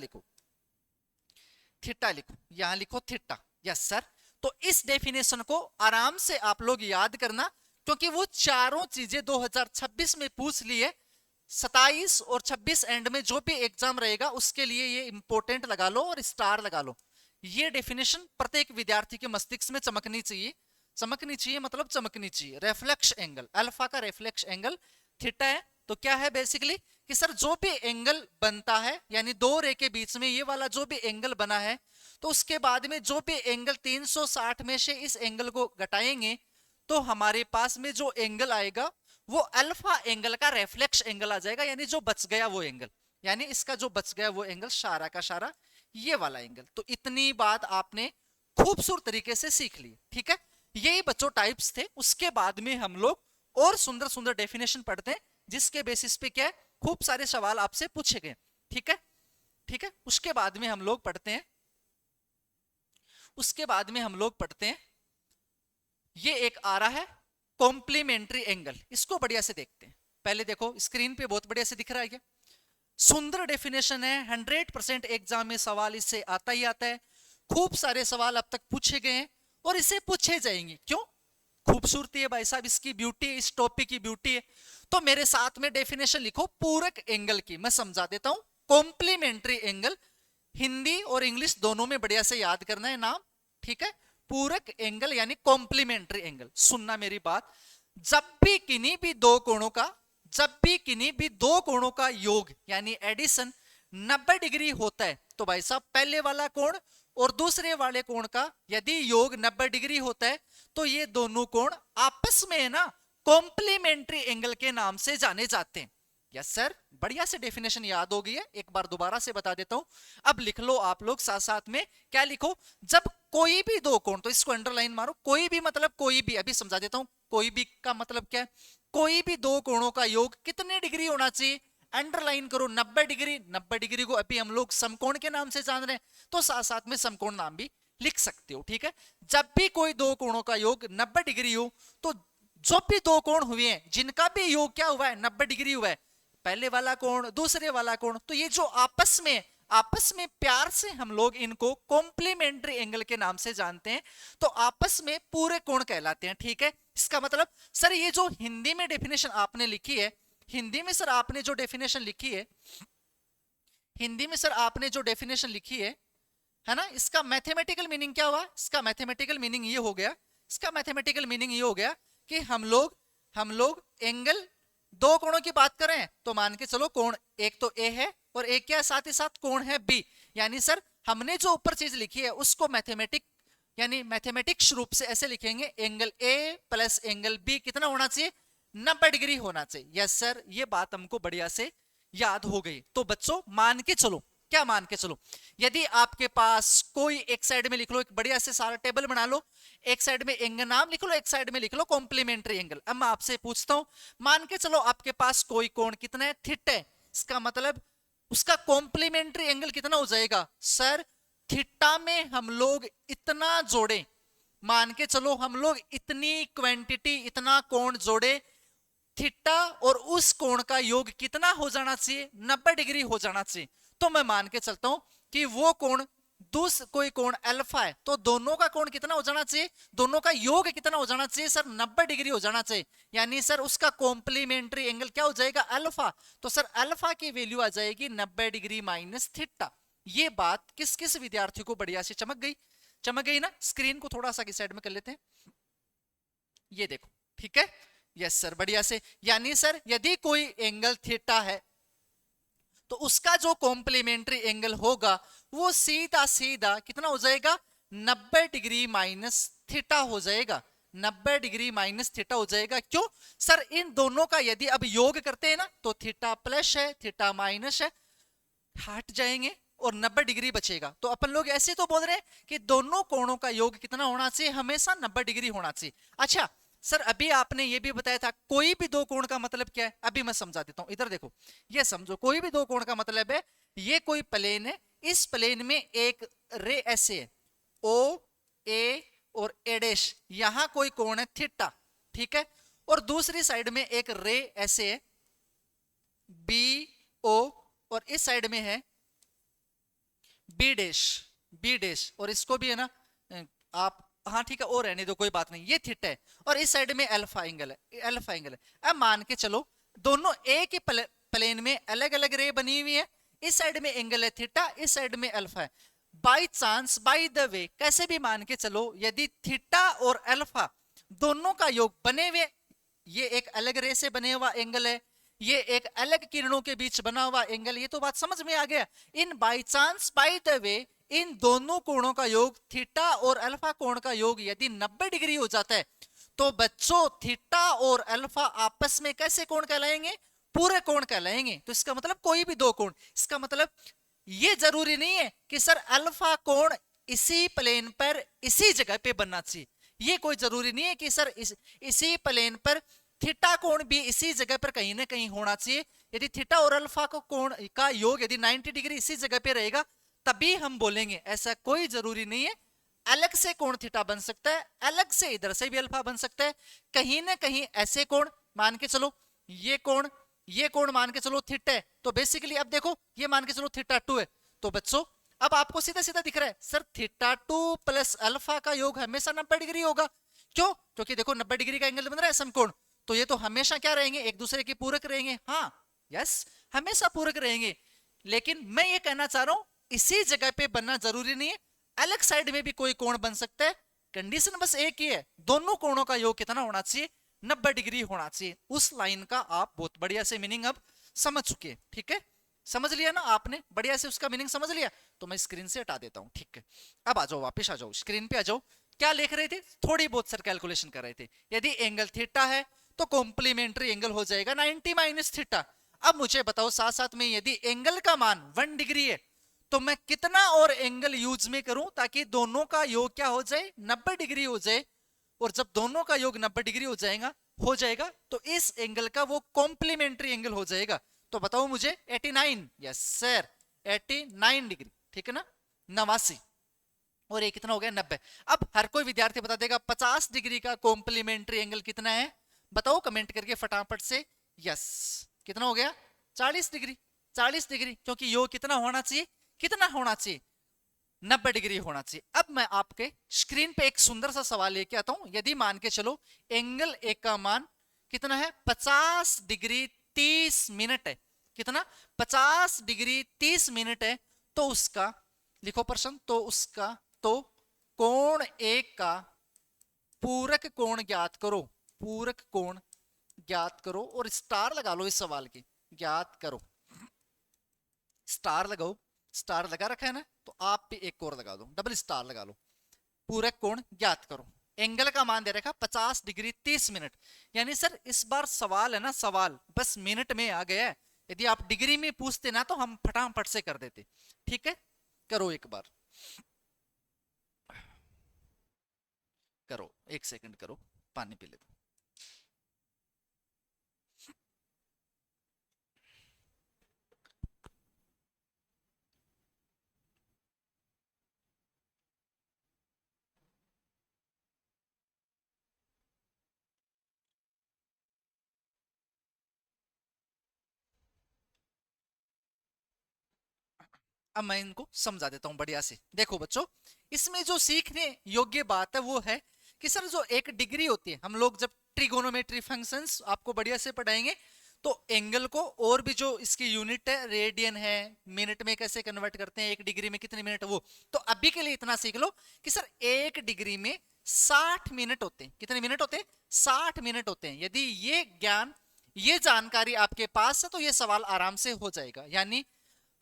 Speaker 1: लिखो, यहां लिखो थीटा। Yes sir. तो इस डेफिनेशन को आराम से आप लोग याद करना, क्योंकि वो चारों चीजें 2026 में पूछ लिए, 27 और 26 एंड में जो भी एग्जाम रहेगा उसके लिए ये इंपॉर्टेंट लगा लो और स्टार लगा लो। ये डेफिनेशन प्रत्येक विद्यार्थी के मस्तिष्क में चमकनी चाहिए। चमकनी चाहिए मतलब चमकनी चाहिए। रेफ्लेक्स एंगल, अल्फा का रेफ्लेक्स एंगल थीटा है। तो क्या है बेसिकली कि सर जो भी एंगल बनता है यानी दो रे के बीच में ये वाला जो भी एंगल बना है, तो उसके बाद में जो भी एंगल 360 में से इस एंगल को घटाएंगे तो हमारे पास में जो एंगल आएगा वो अल्फा एंगल का रेफ्लेक्स एंगल आ जाएगा, यानी जो बच गया वो एंगल, यानी इसका जो बच गया वो एंगल सारा का सारा ये वाला एंगल। तो इतनी बात आपने खूबसूरत तरीके से सीख ली, ठीक है। यही बच्चों टाइप्स थे। उसके बाद में हम लोग और सुंदर सुंदर डेफिनेशन पढ़ते हैं जिसके बेसिस पे क्या है खूब सारे सवाल आपसे पूछे गए, ठीक है। ठीक है, उसके बाद में हम लोग पढ़ते हैं, उसके बाद में हम लोग पढ़ते हैं, ये एक आ रहा है कॉम्प्लीमेंट्री एंगल। इसको बढ़िया से देखते हैं। पहले देखो स्क्रीन पे बहुत बढ़िया से दिख रहा है क्या, सुंदर डेफिनेशन है। 100% एग्जाम में सवाल इससे आता ही आता है। खूब सारे सवाल अब तक पूछे गए हैं और इसे पूछे जाएंगे। क्यों? खूबसूरती है भाई साहब, इसकी ब्यूटी है, इस टॉपिक की ब्यूटी है। तो मेरे साथ में डेफिनेशन लिखो पूरक एंगल की, मैं समझा देता हूं। कॉम्प्लीमेंट्री एंगल, हिंदी और इंग्लिश दोनों में बढ़िया से याद करना है नाम, ठीक है। पूरक एंगल यानी कॉम्प्लीमेंट्री एंगल। सुनना मेरी बात, जब भी किन्हीं भी दो कोणों का, जब भी किन्हीं भी दो कोणों का योग यानी एडिशन 90 डिग्री होता है, तो भाई साहब पहले वाला कोण और दूसरे वाले कोण का यदि योग 90 डिग्री होता है तो ये दोनों कोण आपस में है ना कॉम्प्लीमेंट्री एंगल के नाम से जाने जाते हैं। यस सर, बढ़िया से डेफिनेशन याद हो गई है, एक बार दोबारा से बता देता हूं। अब लिख लो आप लोग साथ साथ में, क्या लिखो, जब कोई भी दो कोण, तो इसको अंडरलाइन मारो, कोई भी मतलब कोई भी, अभी समझा देता हूं कोई भी का मतलब क्या है, कोई भी दो कोणों का योग कितने डिग्री होना चाहिए, अंडरलाइन करो 90 डिग्री। 90 डिग्री को अभी हम लोग समकोण के नाम से जान रहे हैं, तो साथ साथ में समकोण नाम भी लिख सकते हो, ठीक है। जब भी कोई दो कोणों का योग 90 डिग्री हो, तो जो भी दो कोण हुए हैं जिनका भी योग क्या हुआ है 90 डिग्री हुआ है, पहले वाला कोण दूसरे वाला कोण, तो ये जो आपस में प्यार से हम लोग इनको कॉम्प्लीमेंट्री एंगल के नाम से जानते हैं, तो आपस में पूरे कोण कहलाते हैं, ठीक है। इसका मतलब सर ये जो हिंदी में डेफिनेशन आपने लिखी है, हिंदी में सर आपने जो डेफिनेशन लिखी है, हिंदी में सर आपने जो डेफिनेशन लिखी है ना, इसका मैथमेटिकल मीनिंग क्या हुआ, इसका मैथमेटिकल मीनिंग ये हो गया, इसका मैथमेटिकल मीनिंग ये हो गया कि हम लोग एंगल दो कोणों की बात करें तो मान के चलो कोण एक तो ए है और एक क्या साथ ही साथ कोण है बी, यानी सर हमने जो ऊपर चीज लिखी है उसको मैथमेटिक्स रूप से ऐसे लिखेंगे, angle A plus angle B कितना होना चाहिए 90 डिग्री होना चाहिए। यस सर, ये बात हमको बढ़िया से याद हो गई। तो बच्चों मान के चलो, क्या मान के चलो, यदि आपके पास कोई एक साइड में लिख लो, एक बढ़िया से सारा टेबल बना लो, एक साइड में एंगल नाम लिख लो, एक साइड में लिख लो कॉम्प्लीमेंट्री एंगल। अब मैं आपसे पूछता हूं, मान के चलो आपके पास कोई कोण कितना है थीटा है, इसका मतलब उसका कॉम्प्लीमेंट्री एंगल कितना हो जाएगा सर, थीटा में हम लोग इतना जोड़े, मान के चलो हम लोग इतनी क्वांटिटी इतना कोण जोड़े, थीटा और उस कोण का योग कितना हो जाना चाहिए 90 डिग्री हो जाना चाहिए। तो मैं मान के चलता हूं कि वो कोण कोई कोण अल्फा है, तो दोनों का कोण कितना हो जाना चाहिए, दोनों का योग कितना हो जाना चाहिए सर 90 डिग्री हो जाना चाहिए, यानी सर उसका कॉम्प्लीमेंट्री एंगल क्या हो जाएगा अल्फा। तो सर अल्फा की वैल्यू आ जाएगी 90 डिग्री माइनस थीटा। ये बात किस किस विद्यार्थी को बढ़िया से चमक गई ना। स्क्रीन को थोड़ा सा की साइड में कर लेते हैं, ये देखो, ठीक है। यस सर, बढ़िया से, यानी सर यदि कोई एंगल थीटा है तो उसका जो कॉम्प्लीमेंट्री एंगल होगा वो सीधा सीधा कितना हो जाएगा 90 डिग्री माइनस थीटा हो जाएगा, 90 डिग्री माइनस थीटा हो जाएगा। क्यों सर, इन दोनों का यदि अब योग करते हैं ना तो थीटा प्लस है थीटा माइनस है, हट जाएंगे और 90 डिग्री बचेगा। तो अपन लोग ऐसे तो बोल रहे हैं कि दोनों कोणों का योग कितना होना चाहिए, हमेशा 90 डिग्री होना चाहिए। अच्छा सर, अभी आपने ये भी बताया था कोई भी दो कोण का मतलब क्या है, अभी मैं समझा देता हूं, इधर देखो, ये समझो, कोई भी दो कोण का मतलब है ये कोई प्लेन है, इस प्लेन में एक रे ऐसे है ओ ए और ए डैश, यहां कोई कोण है थीटा, ठीक है, और दूसरी साइड में एक रे ऐसे है बी ओ और इस साइड में है बी डैश और इसको भी है ना आप, हाँ ठीक है, और रहने दो कोई बात नहीं, ये थीटा है और इस साइड में अल्फा एंगल है, अब मान के चलो दोनों एक ही प्लेन में अलग अलग रे बनी हुई है, इस साइड में एंगल है थीटा, इस साइड में अल्फा है। बाय चांस, बाय द वे, कैसे भी मान के चलो, यदि थीटा और अल्फा दोनों का योग बने हुए, ये एक अलग रे से बने हुआ एंगल है, ये एक अलग किरणों के बीच बना हुआ एंगल, ये तो बात समझ में आ गया। इन by chance, by the way, इन दोनों कोणों का योग, थीटा और अल्फा कोण का योग यदि 90 डिग्री हो जाता है, तो बच्चों थीटा और अल्फा आपस में कैसे कोण कहलाएंगे? पूरे कोण कहलाएंगे। तो इसका मतलब कोई भी दो कोण, इसका मतलब ये जरूरी नहीं है कि सर अल्फा कोण इसी प्लेन पर इसी जगह पे बनना चाहिए, ये कोई जरूरी नहीं है कि सर इसी प्लेन पर थीटा कोण भी इसी जगह पर कहीं ना कहीं होना चाहिए। यदि थीटा और अल्फा को कोण का योग यदि 90 डिग्री इसी जगह पे रहेगा तभी हम बोलेंगे, ऐसा कोई जरूरी नहीं है। अलग से कोण थीटा बन सकता है, अलग से इधर से भी अल्फा बन सकता है, कहीं ना कहीं ऐसे कोण मान के चलो, ये कोण मान के चलो थीटा है, तो बेसिकली अब देखो ये मान के चलो थीटा 2 है, तो बच्चों अब आपको सीधा सीधा दिख रहा है सर थीटा 2 प्लस अल्फा का योग हमेशा 90 डिग्री होगा। क्यों? क्योंकि देखो 90 डिग्री का एंगल बन रहा है समकोण, तो ये तो हमेशा क्या रहेंगे? एक दूसरे के पूरक रहेंगे। हाँ यस, हमेशा पूरक रहेंगे। लेकिन मैं ये कहना चाह रहा हूं इसी जगह पे बनना जरूरी नहीं है, अलग साइड में भी कोई कोण बन सकता है। कंडीशन बस एक ही है, दोनों कोणों का योग कितना होना चाहिए? 90 डिग्री होना चाहिए। उस लाइन का आप बहुत बढ़िया से मीनिंग अब समझ चुके हैं, ठीक है? समझ लिया ना आपने? बढ़िया से उसका मीनिंग समझ लिया, तो मैं स्क्रीन से हटा देता हूं, ठीक है? अब आ जाओ, वापस आ जाओ, स्क्रीन पे आ जाओ। क्या लिख रहे थे? थोड़ी बहुत सर कैलकुलेशन कर रहे थे। यदि एंगल थीटा है तो कॉम्प्लीमेंट्री एंगल हो जाएगा 90 माइनस थीटा। अब मुझे बताओ साथ साथ में, यदि एंगल का मान 1 डिग्री है तो मैं कितना और एंगल यूज में करूं ताकि दोनों का योग क्या हो जाए? 90 डिग्री हो जाए। और जब दोनों का योग 90 डिग्री हो जाएगा तो इस एंगल का वो कॉम्प्लीमेंट्री एंगल हो जाएगा। तो बताओ मुझे 89, यस सर 89 डिग्री, ठीक है ना? 89 और ये कितना हो गया? 90। अब हर कोई विद्यार्थी बता देगा 50 डिग्री का कॉम्प्लीमेंट्री एंगल कितना है? बताओ कमेंट करके फटाफट से। यस, कितना हो गया? 40 डिग्री। 40 डिग्री, क्योंकि योग कितना होना चाहिए? कितना होना चाहिए? 90 डिग्री होना चाहिए। अब मैं आपके स्क्रीन पे एक सुंदर सा सवाल लेके आता हूं। यदि मान के चलो एंगल एक का मान कितना है? 50 डिग्री 30 मिनट है। कितना? 50 डिग्री 30 मिनट है। तो उसका लिखो प्रश्न, तो उसका तो कोण एक का पूरक कोण ज्ञात करो। पूरक कोण ज्ञात करो, और स्टार लगा लो इस सवाल की, ज्ञात करो, स्टार लगाओ। स्टार लगा रखा है ना, तो आप भी एक और लगा दो, डबल स्टार लगा लो। पूरक कोण ज्ञात करो, एंगल का मान दे रखा 50 डिग्री 30 मिनट। यानी सर इस बार सवाल है ना, सवाल बस मिनट में आ गया है। यदि आप डिग्री में पूछते ना तो हम फटाफट से कर देते। ठीक है, करो एक बार, करो, एक सेकंड करो, पानी पी लेते। अब मैं इनको समझा देता हूं बढ़िया से। देखो बच्चों, इसमें जो सीखने योग्य बात है वो है कि सर जो एक डिग्री होती है, हम लोग जब ट्रिगोनोमेट्री फंक्शंस आपको बढ़िया से पढ़ाएंगे तो एंगल को और भी जो इसकी यूनिट है, रेडियन है, मिनट में कैसे कन्वर्ट करते हैं, एक डिग्री में कितने मिनट, वो तो अभी के लिए इतना सीख लो कि सर एक डिग्री में 60 मिनट होते हैं। कितने मिनट होते हैं? 60 मिनट होते हैं। यदि ये ज्ञान, ये जानकारी आपके पास है तो ये सवाल आराम से हो जाएगा। यानी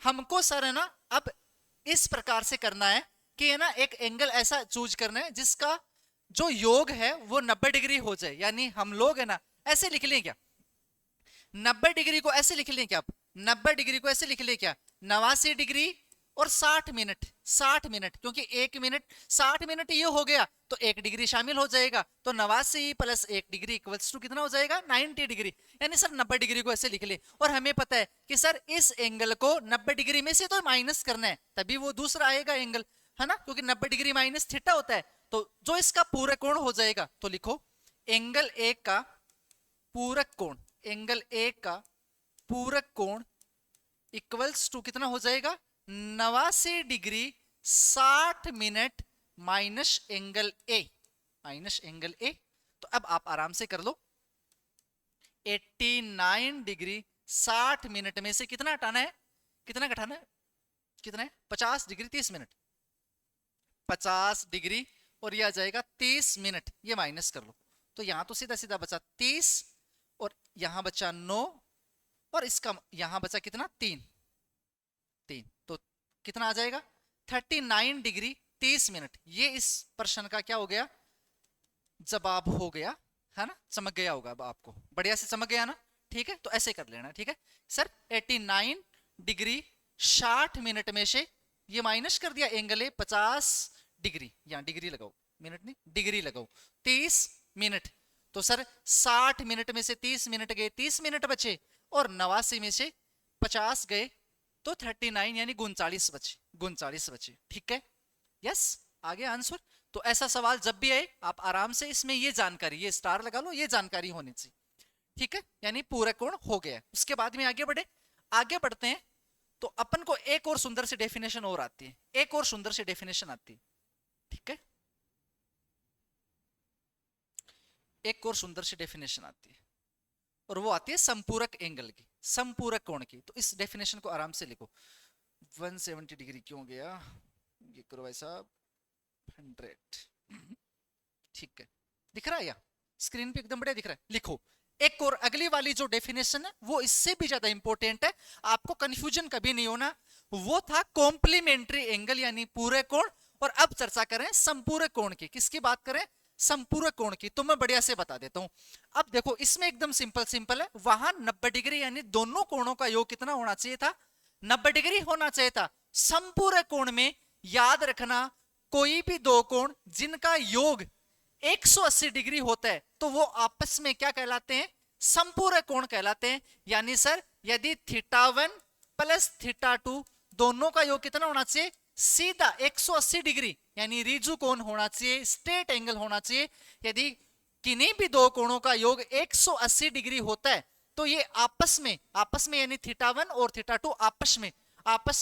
Speaker 1: हमको सर है ना अब इस प्रकार से करना है कि है ना एक एंगल ऐसा चूज करना है जिसका जो योग है वो 90 डिग्री हो जाए। यानी हम लोग है ना ऐसे लिख लें क्या? 90 डिग्री को ऐसे लिख लें क्या? आप 90 डिग्री को ऐसे लिख लें क्या? 89 डिग्री और 60 मिनट। 60 मिनट, क्योंकि एक मिनट 60 मिनट ये हो गया तो एक डिग्री शामिल हो जाएगा, तो 89 प्लस एक डिग्री इक्वल्स टू कितना हो जाएगा? 90 डिग्री। यानी सर 90 डिग्री को ऐसे लिख ले। और हमें पता है कि सर इस एंगल को 90 डिग्री में से तो माइनस करना है, तभी वो दूसरा आएगा एंगल, है ना? क्योंकि 90 डिग्री माइनस थीटा होता है, तो जो इसका पूरक कोण हो जाएगा, तो लिखो एंगल एक का पूरक कोण, एंगल एक का पूरक कोण इक्वल्स टू कितना हो जाएगा? 89 degree 60 minute minus angle A, minus angle A. तो अब आप आराम से कर लो 89 डिग्री 60 मिनट में से कितना हटाना है, कितना घटाना है, कितना है 50 डिग्री 30 मिनट, 50 डिग्री और ये आ जाएगा 30 मिनट, ये माइनस कर लो। तो यहां तो सीधा सीधा बचा 30 और यहां बचा 9 और इसका यहां बचा कितना 3, तो कितना आ जाएगा 39 डिग्री 30 मिनट। ये इस प्रश्न का क्या हो गया, जवाब हो गया, है ना, चमक गया होगा अब आपको, बढ़िया से चमक गया ना। ठीक है, तो ऐसे कर लेना। ठीक है सर, 89 डिग्री 60 मिनट में से ये माइनस कर दिया एंगल है 50 डिग्री, यहां डिग्री लगाओ, मिनट नहीं डिग्री लगाओ, 30 मिनट। तो सर 60 मिनट में से 30 मिनट गए, 30 मिनट बचे और 89 में से 50 गए तो 39 यानी 39 बचे, 39 बचे। ठीक है, यस, आगे आंसर। तो ऐसा सवाल जब भी आए आप आराम से इसमें ये जानकारी, ये स्टार लगा लो, ये जानकारी होनी चाहिए। ठीक है, यानी पूरा कोण हो गया। उसके बाद में आगे बढ़े, आगे बढ़ते हैं तो अपन को एक और सुंदर सी डेफिनेशन और आती है, एक और सुंदर सी डेफिनेशन आती है। ठीक है, एक और सुंदर सी डेफिनेशन आती है और वो आती है संपूरक एंगल की, संपूरक कोण की। तो इस डेफिनेशन को आराम से लिखो। 170 डिग्री क्यों गया, ये करो भाई साहब 100। ठीक है, दिख रहा है, या स्क्रीन पे एकदम बढ़िया दिख रहा है, लिखो। एक और अगली वाली जो डेफिनेशन है वो इससे भी ज्यादा इंपॉर्टेंट है, आपको कंफ्यूजन कभी नहीं होना। वो था कॉम्प्लीमेंट्री एंगल यानी पूरे कोण। और अब चर्चा करें संपूरक कोण की। किसकी बात करें, संपूरक कोण की। तो मैं बढ़िया से बता देता हूं। अब देखो इसमें एकदम सिंपल सिंपल है, वहां 90 डिग्री यानी दोनों कोणों का योग कितना होना चाहिए था, 90 डिग्री होना चाहिए था। संपूरक कोण में याद रखना, कोई भी दो कोण जिनका योग 180 डिग्री होता है तो वो आपस में क्या कहलाते हैं, संपूरक कोण कहलाते हैं। यानी सर यदि θ1 प्लस θ2 दोनों का योग कितना होना चाहिए, सीधा 180 डिग्री यानी रिजु कोण होना चाहिए, स्ट्रेट एंगल होना चाहिए। यदि किन्हीं भी दो कोणों का योग 180 डिग्री होता है तो ये आपस में यानी θ1 और θ2 आपस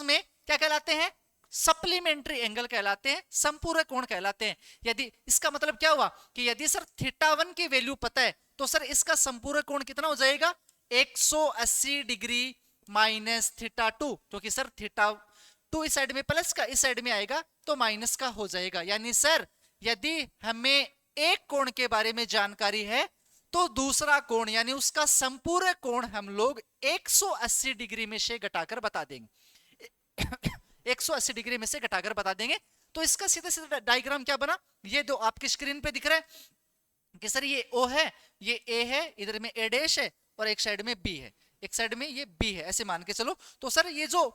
Speaker 1: में क्या कहलाते हैं, सप्लीमेंट्री एंगल कहलाते हैं, संपूरक कोण कहलाते हैं। यदि इसका मतलब क्या हुआ कि यदि सर θ1 की वैल्यू पता है तो सर इसका संपूरक कोण कितना हो जाएगा, 180 डिग्री माइनस θ2, क्योंकि सर θ2 इस साइड में प्लस का, इस साइड में आएगा तो माइनस का हो जाएगा। यानी सर यदि हमें एक कोण के बारे में जानकारी है तो दूसरा कोण यानी उसका संपूरक कोण हम लोग 180 डिग्री में से घटाकर बता देंगे। 180 डिग्री में से घटाकर बता देंगे। तो इसका सीधा सीधा डायग्राम क्या बना, ये दो आपकी स्क्रीन पे दिख रहा है कि सर ये O है, ये A है, इधर में A डैश है और एक साइड में B है, एक साइड में ये B है, ऐसे मान के चलो। तो सर ये जो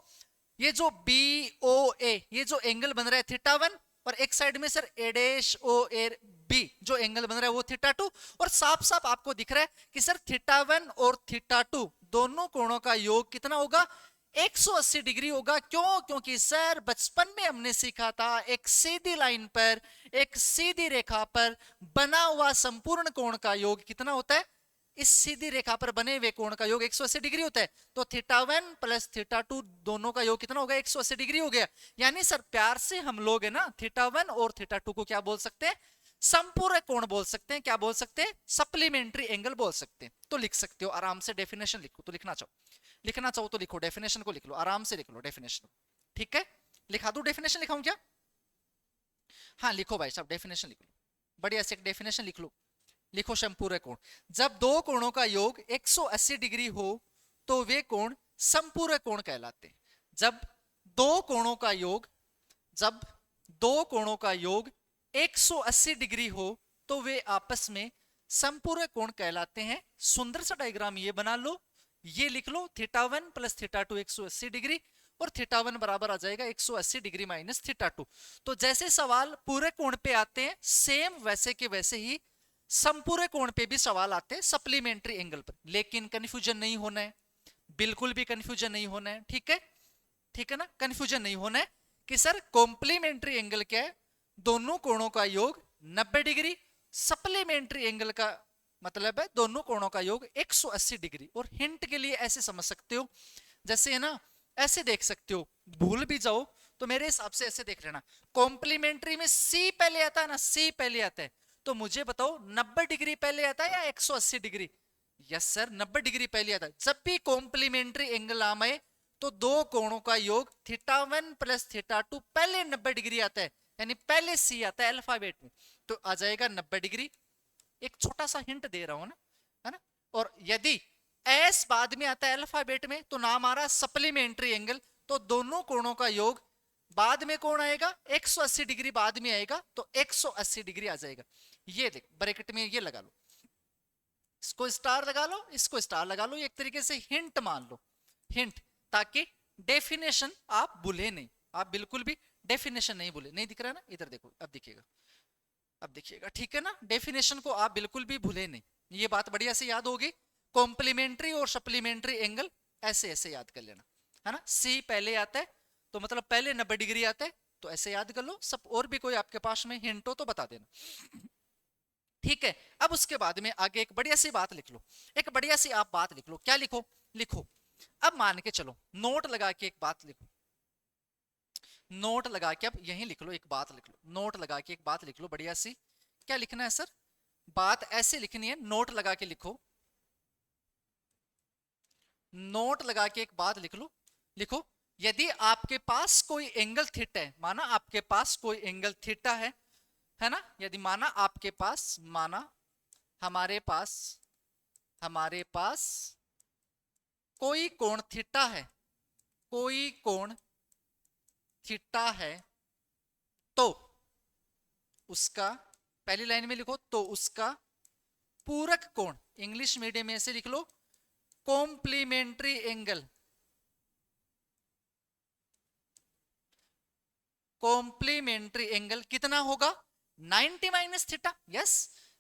Speaker 1: BOA ये जो एंगल बन रहा है θ1 और एक साइड में sir A dash OA B जो एंगल बन रहा है वो θ2। और साफ साफ आपको दिख रहा है कि सर θ1 और θ2 दोनों कोणों का योग कितना होगा, 180 डिग्री होगा। क्यों, क्योंकि सर बचपन में हमने सीखा था एक सीधी लाइन पर, एक सीधी रेखा पर बना हुआ संपूर्ण कोण का योग कितना होता है, इस सीधी रेखा पर बने हुए कोण का योग 180 डिग्री होता है। तो θ1 प्लस θ2 दोनों का योग कितना हो गया, 180 डिग्री हो गया। यानी सर प्यार से हम लोग है ना θ1 और θ2 को क्या बोल सकते हैं, संपूरक कोण बोल सकते हैं। क्या बोल सकते हैं, सप्लीमेंट्री एंगल बोल सकते हैं। तो लिख सकते हो आराम से डेफिनेशन लिखो, तो लिखना चाहो तो लिखो, डेफिनेशन को लिख लो, आराम से लिख लो डेफिनेशन। ठीक है, लिखा दो, डेफिनेशन लिखाऊं क्या, हाँ लिखो भाई साहब डेफिनेशन लिख लो, बढ़िया से एक डेफिनेशन लिख लो। लिखो संपूरक कोण, जब दो कोणों का योग 180 डिग्री हो तो वे कोण संपूरक कोण कहलाते हैं। जब दो कोणों का योग 180 डिग्री हो तो वे आपस में संपूरक कोण कहलाते हैं। सुंदर सा डायग्राम ये बना लो, ये लिख लो θ1 प्लस θ2 180 डिग्री और θ1 बराबर आ जाएगा 180 डिग्री माइनस θ2। तो जैसे सवाल पूरे कोण पे आते हैं सेम वैसे के वैसे ही संपूरक कोण पे भी सवाल आते हैं सप्लीमेंट्री एंगल पर। लेकिन कंफ्यूजन नहीं होना है, बिल्कुल भी कंफ्यूजन नहीं होना है। ठीक है ना, कंफ्यूजन नहीं होना है कि सर कॉम्प्लीमेंट्री एंगल क्या है, दोनों कोणों का योग 90 डिग्री, सप्लीमेंट्री एंगल का मतलब है दोनों कोणों का योग 180 डिग्री। और हिंट के लिए ऐसे समझ सकते हो, जैसे है ना ऐसे देख सकते हो, भूल भी जाओ तो मेरे हिसाब से ऐसे देख लेना, कॉम्प्लीमेंट्री में C पहले आता है ना, C पहले आता है, तो मुझे बताओ 90 डिग्री पहले आता है या 180 डिग्री, यस सर, 90 डिग्री पहले आता है। जब भी कॉम्प्लीमेंट्री एंगल नाम है तो दो कोणों का योग θ1 प्लस θ2 पहले 90 डिग्री आता है, यानी पहले सी आता है अल्फाबेट में, तो आ जाएगा 90 डिग्री। एक छोटा सा हिंट दे रहा हूं ना, है ना। और यदि एस बाद में आता है अल्फाबेट में तो नाम आ रहा सप्लीमेंट्री एंगल, तो दोनों कोणों का योग बाद में कौन आएगा 180 डिग्री बाद में आएगा, तो 180 डिग्री आ जाएगा। ये देख ब्रैकेट में ये लगा लो, इसको स्टार लगा लो, इसको स्टार लगा लो, एक तरीके से हिंट मान लो, हिंट, ताकि डेफिनेशन आप भूले नहीं, आप बिल्कुल भी डेफिनेशन नहीं भूले। नहीं दिख रहा ना, इधर देखो, अब दिखेगा, अब देखिएगा, ठीक है ना। डेफिनेशन को आप बिल्कुल भी भूले नहीं, ये बात बढ़िया से याद होगी। कॉम्प्लीमेंट्री और सप्लीमेंट्री एंगल ऐसे ऐसे याद कर लेना, है ना। सी पहले आता है तो मतलब पहले 90 डिग्री आता है, तो ऐसे याद कर लो सब। और भी कोई आपके पास में हिंट हो तो बता देना, ठीक है। अब उसके बाद में आगे एक बढ़िया सी बात लिख लो, एक बढ़िया सी आप बात लिख लो। क्या लिखो, लिखो, अब मान के चलो, नोट लगा के एक बात लिखो, नोट लगा के अब यहीं लिख लो, एक बात लिख लो, नोट लगा के एक बात लिख लो बढ़िया सी। क्या लिखना है सर, बात ऐसे लिखनी है, नोट लगा के लिखो, नोट लगा के एक बात लिख लो। लिखो, यदि आपके पास कोई एंगल थीटा है, माना आपके पास कोई एंगल थीटा है ना, यदि माना आपके पास, माना हमारे पास कोई कोण थीटा है, कोई कोण थीटा है, तो उसका, पहली लाइन में लिखो, तो उसका पूरक कोण, इंग्लिश मीडियम में ऐसे लिख लो, कॉम्प्लीमेंट्री एंगल, कॉम्प्लीमेंट्री एंगल कितना होगा 90 माइनस थीटा, यस,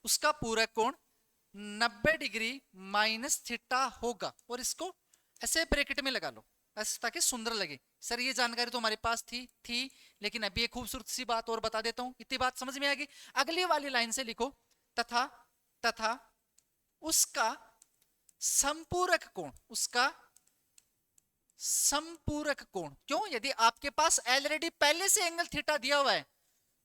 Speaker 1: उसका पूरक कोण 90 डिग्री माइनस थीटा होगा। और इसको ऐसे ब्रैकेट में लगा लो, ऐसे ताकि सुंदर लगे। सर ये जानकारी तो हमारे पास थी, लेकिन अभी एक खूबसूरत सी बात और बता देता हूं, इतनी बात समझ में आ गई। अगली वाली लाइन से लिखो, तथा उसका संपूरक कोण, उसका संपूरक कोण, क्यों, यदि आपके पास ऑलरेडी पहले से एंगल थीटा दिया हुआ है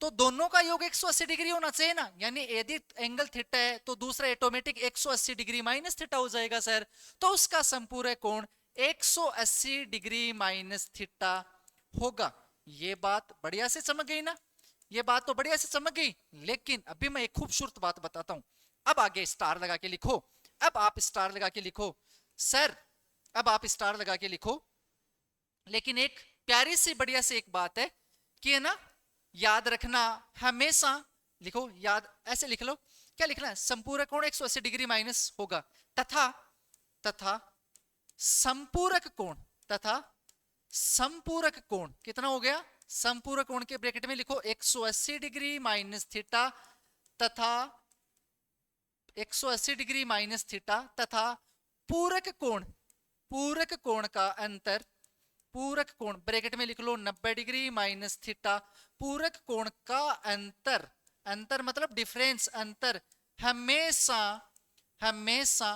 Speaker 1: तो दोनों का योग 180 डिग्री होना चाहिए ना, यानी यदि एंगल थीटा है तो दूसरा ऑटोमेटिक 180 डिग्री माइनस थीटा हो जाएगा सर, तो उसका संपूरक कोण 180 डिग्री माइनस थीटा होगा। ये बात बढ़िया से समझ गई ना, ये बात तो बढ़िया से समझ गई। लेकिन अभी मैं एक खूबसूरत बात बताता हूं, अब आगे स्टार लगा के लिखो, अब आप स्टार लगा के लिखो सर, अब आप स्टार लगा के लिखो। लेकिन एक प्यारी सी बढ़िया सी एक बात है कि, है ना, याद रखना हमेशा, लिखो, याद ऐसे लिख लो, क्या लिखना है, संपूरक कोण 180 डिग्री माइनस होगा, तथा संपूरक कोण, तथा संपूरक कोण कितना हो गया, संपूरक कोण के ब्रैकेट में लिखो 180 डिग्री माइनस थीटा, तथा 180 डिग्री माइनस थीटा, तथा पूरक कोण का अंतर, पूरक कोण ब्रैकेट में लिख लो 90 डिग्री माइनस थीटा, पूरक कोण का अंतर, अंतर मतलब डिफरेंस, अंतर हमेशा, हमेशा,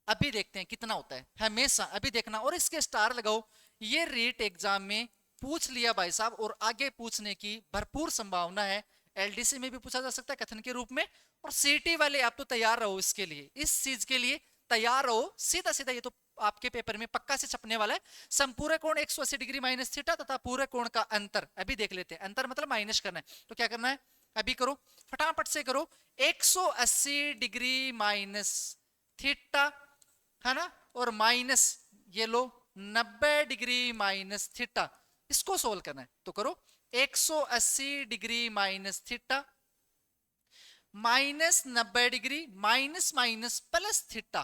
Speaker 1: अभी देखते हैं कितना होता है, हमेशा अभी देखना, और इसके स्टार लगाओ। ये रीट एग्जाम में पूछ लिया भाई साहब, और आगे पूछने की भरपूर संभावना है, एलडीसी में भी पूछा जा सकता है कथन के रूप में, और सीटी वाले आप तो तैयार रहो इसके लिए, इस चीज के लिए तैयार रहो, सीधा सीधा ये तो आपके पेपर में पक्का से छपने वाला है। संपूरक कोण 180 डिग्री माइनस थीटा तथा पूरक कोण का अंतर, अभी देख लेते हैं, अंतर मतलब माइनस करना है, तो क्या करना है, अभी करो, फटाफट से करो, 180 डिग्री माइनस थीटा, है ना, और माइनस ये लो 90 डिग्री माइनस थीटा, इसको सोल्व करना है, तो करो 180 degree minus theta minus 90 degree minus minus plus theta,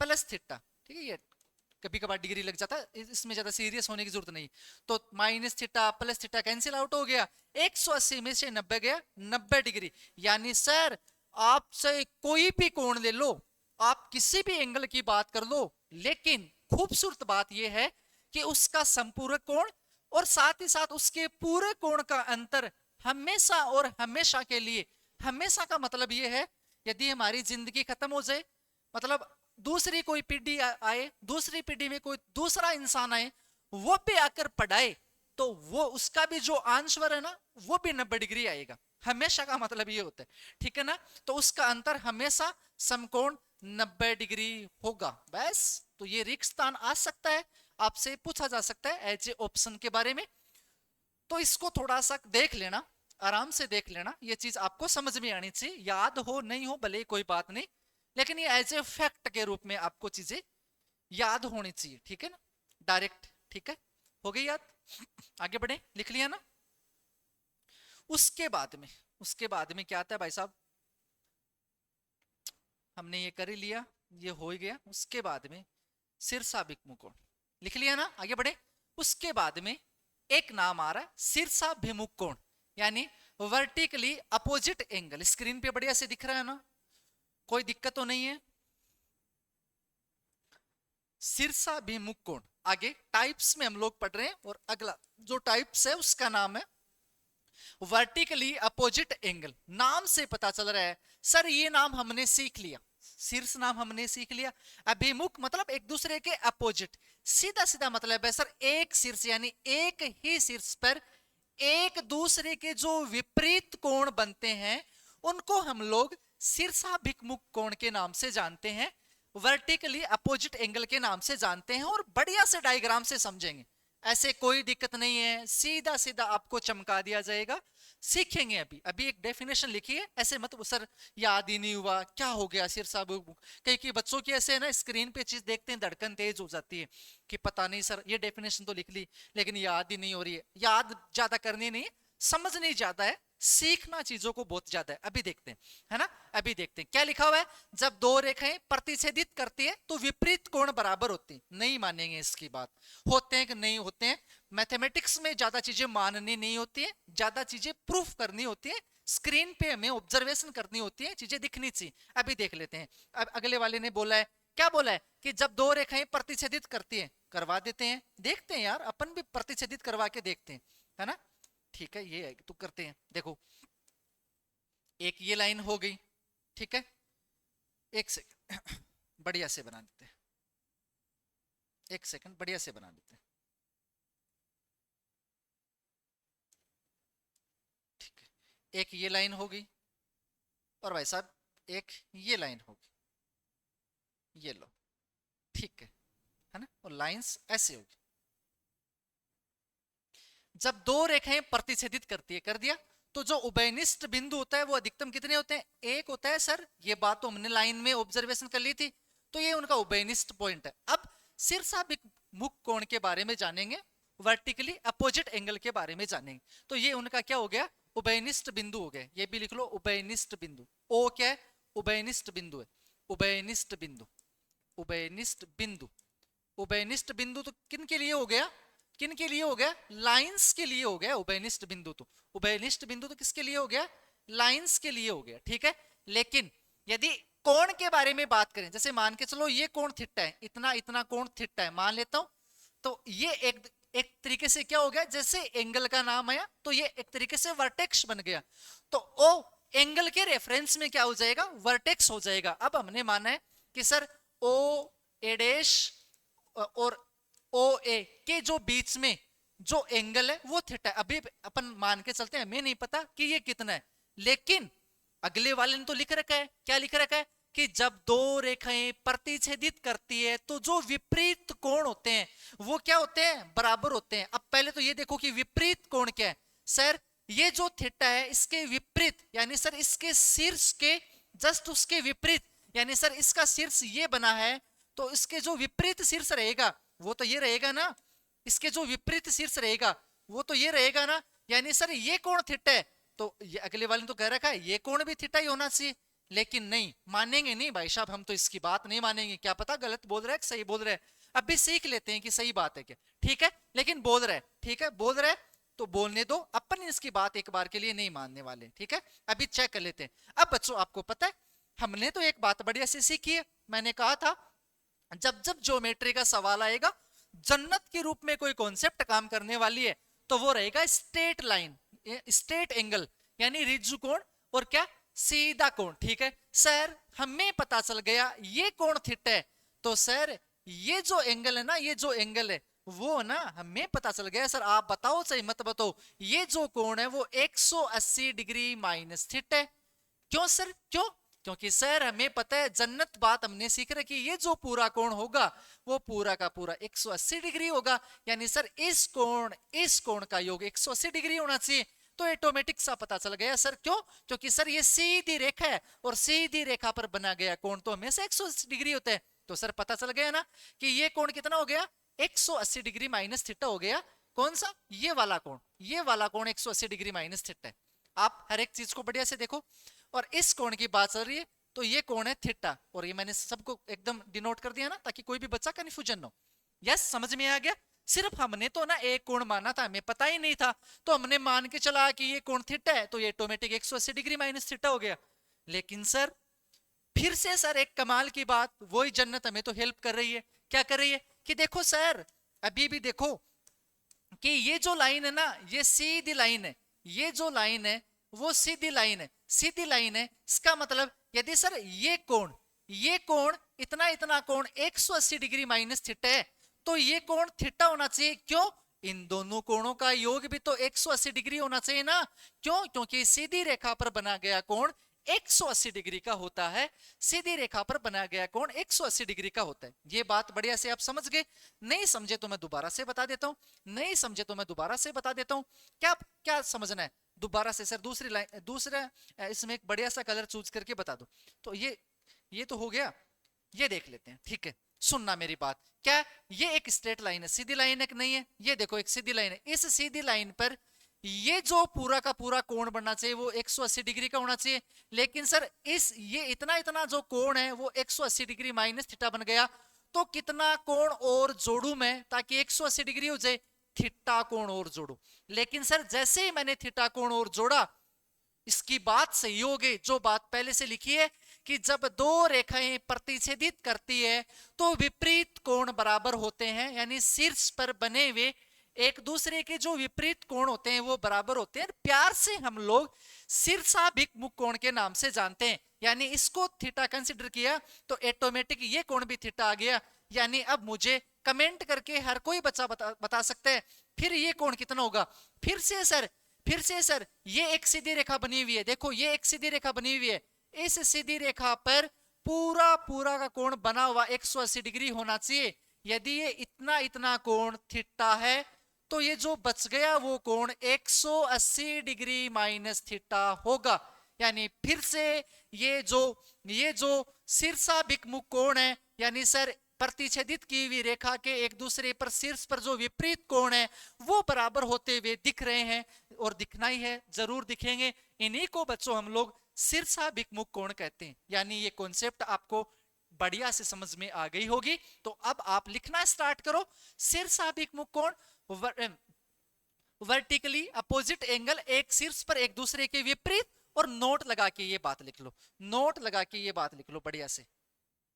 Speaker 1: plus theta, ठीक है। ये कभी कभार डिग्री लग जाता है, इसमें ज्यादा सीरियस होने की जरूरत नहीं, तो minus theta plus theta cancel out हो गया, 180 में से 90 गया, 90 डिग्री, यानी सर आपसे कोई भी कोण ले लो, आप किसी भी एंगल की बात कर लो, लेकिन खूबसूरत बात यह है कि उसका संपूरक कोण और साथ ही साथ उसके पूरे कोण का अंतर हमेशा और हमेशा के लिए, हमेशा का मतलब यह है यदि हमारी जिंदगी खत्म हो जाए, मतलब दूसरी कोई पीढ़ी आए, दूसरी पीढ़ी में कोई दूसरा इंसान आए, वो भी आकर पढ़ाए, तो वो उसका भी जो आंसर है ना वो भी 90 डिग्री आएगा, हमेशा का मतलब ये होता है, ठीक है ना। तो उसका अंतर हमेशा समकोण 90 डिग्री होगा। बस तो ये रिक्त स्थान आ सकता है, आपसे पूछा जा सकता है एज ए ऑप्शन के बारे में। तो इसको थोड़ा सा देख लेना, आराम से देख लेना, ये चीज आपको समझ में आनी चाहिए, याद हो नहीं हो भले कोई बात नहीं, लेकिन ये एज ए फैक्ट के रूप में आपको चीजें याद होनी चाहिए, ठीक है ना, डायरेक्ट। ठीक है, हो गई याद? आगे बढ़े, लिख लिया ना। उसके बाद में क्या आता है भाई साहब, हमने ये कर ही लिया, ये हो ही गया। उसके बाद में शीर्षाभिमुख कोण लिख लिया ना, आगे बढ़े। उसके बाद में एक नाम आ रहा है शीर्षाभिमुख कोण, यानी वर्टिकली अपोजिट एंगल। स्क्रीन पे बढ़िया से दिख रहा है ना, कोई दिक्कत तो नहीं है? शीर्षाभिमुख कोण आगे टाइप्स में हम लोग पढ़ रहे हैं, और अगला जो टाइप्स है उसका नाम है वर्टिकली अपोजिट एंगल। नाम से पता चल रहा है सर ये नाम हमने सीख लिया, शीर्ष नाम हमने सीख लिया। अभिमुख मतलब एक दूसरे के अपोजिट, सीधा सीधा मतलब है सर एक शीर्ष यानी एक ही शीर्ष पर एक दूसरे के जो विपरीत कोण बनते हैं उनको हम लोग शीर्षाभिमुख कोण के नाम से जानते हैं, वर्टिकली अपोजिट एंगल के नाम से जानते हैं। और बढ़िया से डायग्राम से समझेंगे, ऐसे कोई दिक्कत नहीं है, सीधा सीधा आपको चमका दिया जाएगा। सीखेंगे अभी अभी एक डेफिनेशन लिखी है, ऐसे मत सर याद ही नहीं हुआ क्या हो गया शीर्षाभिमुख। कई बच्चों की ऐसे है ना, स्क्रीन पे चीज देखते हैं धड़कन तेज हो जाती है कि पता नहीं सर ये डेफिनेशन तो लिख ली लेकिन याद ही नहीं हो रही है। याद ज्यादा करनी नहीं, समझनी ज्यादा है, सीखना चीजों को बहुत ज्यादा है। अभी देखते हैं, है ना, अभी देखते हैं क्या लिखा हुआ है। जब दो रेखाएं प्रतिच्छेदित करती है तो विपरीत कोण बराबर होती है। नहीं मानेंगे इसकी बात, होते हैं कि नहीं होते हैं। मैथमेटिक्स में ज्यादा चीजें माननी नहीं होती है, ज्यादा चीजें प्रूफ करनी होती है, स्क्रीन पे हमें ऑब्जर्वेशन करनी होती है, चीजें दिखनी चाहिए। अभी देख लेते हैं। अब अगले वाले ने बोला है, क्या बोला है कि जब दो रेखाएं प्रतिच्छेदित करती है, करवा देते हैं, देखते हैं यार अपन भी प्रतिच्छेदित करवा के देखते हैं, है ना। ठीक है, ये है तो करते हैं। देखो एक ये लाइन हो गई, ठीक है, एक सेकंड बढ़िया से बना देते हैं, एक सेकंड बढ़िया से बना देते हैं। ठीक है, एक ये लाइन होगी और भाई साहब एक ये लाइन होगी, ये लो, ठीक है ना, और लाइंस ऐसे होगी। जब दो रेखाएं प्रतिच्छेदित करती है, कर दिया, तो जो उभयनिष्ठ बिंदु होता है वो अधिकतम कितने होते हैं? एक होता है सर, ये बात तो हमने लाइन में ऑब्जर्वेशन कर ली थी, तो ये उनका उभयनिष्ठ पॉइंट है। अब शीर्षाभिमुख कोण के बारे में जानेंगे, वर्टिकली अपोजिट एंगल के बारे में जानेंगे। तो ये उनका क्या हो गया? उभयनिष्ठ बिंदु हो गया। ये भी लिख लो, उभयनिष्ठ बिंदु। ओ क्या है? उभयनिष्ठ बिंदु है, उभयनिष्ठ बिंदु, उभयनिष्ठ बिंदु। उभयनिष्ठ बिंदु तो किन के लिए हो गया? किन के लिए हो गया? लाइंस के लिए हो गया उभयनिष्ठ बिंदु। तो उभयनिष्ठ बिंदु तो किसके लिए हो गया? लाइंस के लिए हो गया, ठीक है। लेकिन यदि कोण के बारे में बात करें, जैसे मान के चलो ये कोण थीटा है, इतना इतना कोण थीटा है मान लेता हूं, तो ये एक तरीके से क्या हो गया, जैसे एंगल का नाम आया तो ये एक तरीके से वर्टेक्स बन गया। तो ओ एंगल के रेफरेंस में क्या हो जाएगा? वर्टेक्स हो जाएगा। अब हमने माना है कि सर ओ ए डैश और ओ ए के जो बीच में जो एंगल है वो थीटा है। अभी अपन मान के चलते हैं, हमें नहीं पता कि ये कितना है, लेकिन अगले वाले ने तो लिख रखा है, क्या लिख रखा है कि जब दो रेखाएं प्रतिच्छेदित करती है तो जो विपरीत कोण होते हैं वो क्या होते हैं? बराबर होते हैं। अब पहले तो ये देखो कि विपरीत कोण क्या है। सर ये जो थीटा है इसके विपरीत, यानी सर इसके शीर्ष के जस्ट उसके विपरीत, यानी सर इसका शीर्ष ये बना है तो इसके जो विपरीत शीर्ष रहेगा वो तो ये रहेगा ना, इसके जो विपरीत शीर्ष रहेगा वो तो ये रहेगा ना। यानी सर ये कोण थीटा है, तो ये अगले वाले ने तो कह रखा है ये कोण भी थीटा ही होना चाहिए, लेकिन नहीं मानेंगे नहीं भाई साहब, हम तो इसकी बात नहीं मानेंगे। क्या पता गलत बोल रहा है सही बोल रहा है, अब भी सीख लेते हैं कि सही बात है क्या, ठीक है। लेकिन बोल रहा है, ठीक है, बोल रहा है तो बोलने दो, अपन इसकी बात एक बार के लिए नहीं मानने वाले, ठीक है। अभी चेक कर लेते हैं। अब बच्चों आपको पता है हमने तो एक बात बढ़िया से सीखी है, मैंने कहा था जब जब ज्योमेट्री का सवाल आएगा, जन्नत के रूप में कोई कॉन्सेप्ट काम करने वाली है तो वो रहेगा स्ट्रेट लाइन, स्ट्रेट एंगल, यानी रिज्जु कोण और क्या? सीधा कोण, ठीक है। सर हमें पता चल गया ये कोण थीटा है, तो सर ये जो एंगल है ना, ये जो एंगल है वो ना हमें पता चल गया। सर आप बताओ चाहे मत बताओ, ये जो कोण है वो 180 डिग्री माइनस थीटा है। क्यों सर? क्यों? क्योंकि सर हमें पता है जन्नत बात हमने सीख रखी, ये जो पूरा कोण होगा वो पूरा का पूरा 180 डिग्री होगा। यानी सर इस कोण का योग 180 डिग्री होना चाहिए। तो ऑटोमेटिक सा पता चल गया सर, क्यों? क्योंकि सर ये सीधी रेखा है और सीधी रेखा पर बना गया कोण तो हमेशा 180 डिग्री होता है। तो सर पता चल गया ना कि ये कोण कितना हो गया, 180 डिग्री माइनस थीटा हो गया। कौन सा? ये वाला कोण, ये वाला कोण 180 डिग्री माइनस थीटा है। आप हर एक चीज को बढ़िया से देखो। और इस कोण की बात चल रही है तो ये कोण है थीटा, और ये मैंने सबको एकदम डिनोट कर दिया ना ताकि कोई भी बच्चा कंफ्यूजन ना हो। यस, समझ में आ गया? सिर्फ हमने तो ना एक कोण माना था, हमें पता ही नहीं था, तो हमने मान के चला कि ये कोण थीटा है, तो ये ऑटोमेटिक 180 डिग्री माइनस थीटा हो गया। लेकिन सर फिर से सर एक कमाल की बात, वही जन्नत हमें तो हेल्प कर रही है। क्या कर रही है कि देखो सर, अभी भी देखो कि ये जो लाइन है ना, ये सीधी लाइन है, ये जो लाइन है वो सीधी लाइन है, सीधी लाइन है। इसका मतलब यदि सर ये कोण इतना इतना कोण 180 डिग्री माइनस थीटा है, तो ये कोण थीटा होना चाहिए। क्यों? इन दोनों कोणों का योग भी तो 180 डिग्री होना चाहिए ना। क्यों? क्योंकि सीधी रेखा पर बना गया कोण 180 डिग्री का होता है। सीधी रेखा पर बना गया कोण 180 डिग्री का होता है। ये बात बढ़िया से आप समझ गए? नहीं समझे तो मैं दोबारा से बता देता हूं, नहीं समझे तो मैं दोबारा से बता देता हूं। क्या क्या समझना है दोबारा से? सर दूसरी लाइन, दूसरा इसमें एक बढ़िया सा कलर चूज करके बता दो। तो ये तो हो गया, ये देख लेते हैं, ठीक है? सुनना मेरी बात। क्या ये एक स्ट्रेट लाइन है, सीधी लाइन है कि नहीं है? ये देखो एक सीधी लाइन है, इस सीधी लाइन पर ये जो पूरा का पूरा कोण बनना चाहिए वो 180 डिग्री का होना चाहिए। लेकिन सर ये इतना इतना जो कोण है वो 180 डिग्री माइनस थीटा बन गया। तो कितना कोण और जोड़ू मैं ताकि 180 डिग्री हो जाए? थीटा कोण और जोड़ू। लेकिन सर जैसे ही मैंने थीटा कोण और जोड़ा, इसकी बात सही हो गई जो बात पहले से लिखी है कि जब दो रेखाएं प्रतिच्छेदित करती है तो विपरीत कोण बराबर होते हैं। यानी शीर्ष पर बने हुए एक दूसरे के जो विपरीत कोण होते हैं वो बराबर होते हैं। प्यार से हम लोग शीर्षाभिमुख कोण के नाम से जानते हैं। यानी इसको थीटा कंसीडर किया तो ऑटोमेटिक ये कोण भी थीटा आ गया। यानी अब मुझे कमेंट करके हर कोई बच्चा बता सकता है फिर ये कोण कितना होगा। फिर से सर ये एक सीधी रेखा बनी हुई है, देखो ये एक सीधी रेखा बनी हुई है, इस सीधी रेखा पर पूरा पूरा का कोण बना हुआ 180 डिग्री होना चाहिए। यदि ये इतना इतना कोण थीटा है तो ये जो बच गया वो कोण 180 डिग्री माइनस थीटा होगा। यानी फिर से ये जो शीर्षाभिमुख कोण है, यानी सर प्रतिच्छेदित की हुई रेखा के एक दूसरे पर शीर्ष पर जो विपरीत कोण है वो बराबर होते हुए दिख रहे हैं, और दिखना ही है, जरूर दिखेंगे। इन्हीं को बच्चों हम लोग शीर्षाभिमुख कोण कहते हैं। यानी ये कॉन्सेप्ट आपको बढ़िया से समझ में आ गई होगी। तो अब आप लिखना स्टार्ट करो। शीर्षाभिमुख कोण वर्टिकली अपोजिट एंगल, एक शीर्ष पर एक दूसरे के विपरीत, और नोट लगा के ये बात लिख लो, नोट लगा के ये बात लिख लो बढ़िया से।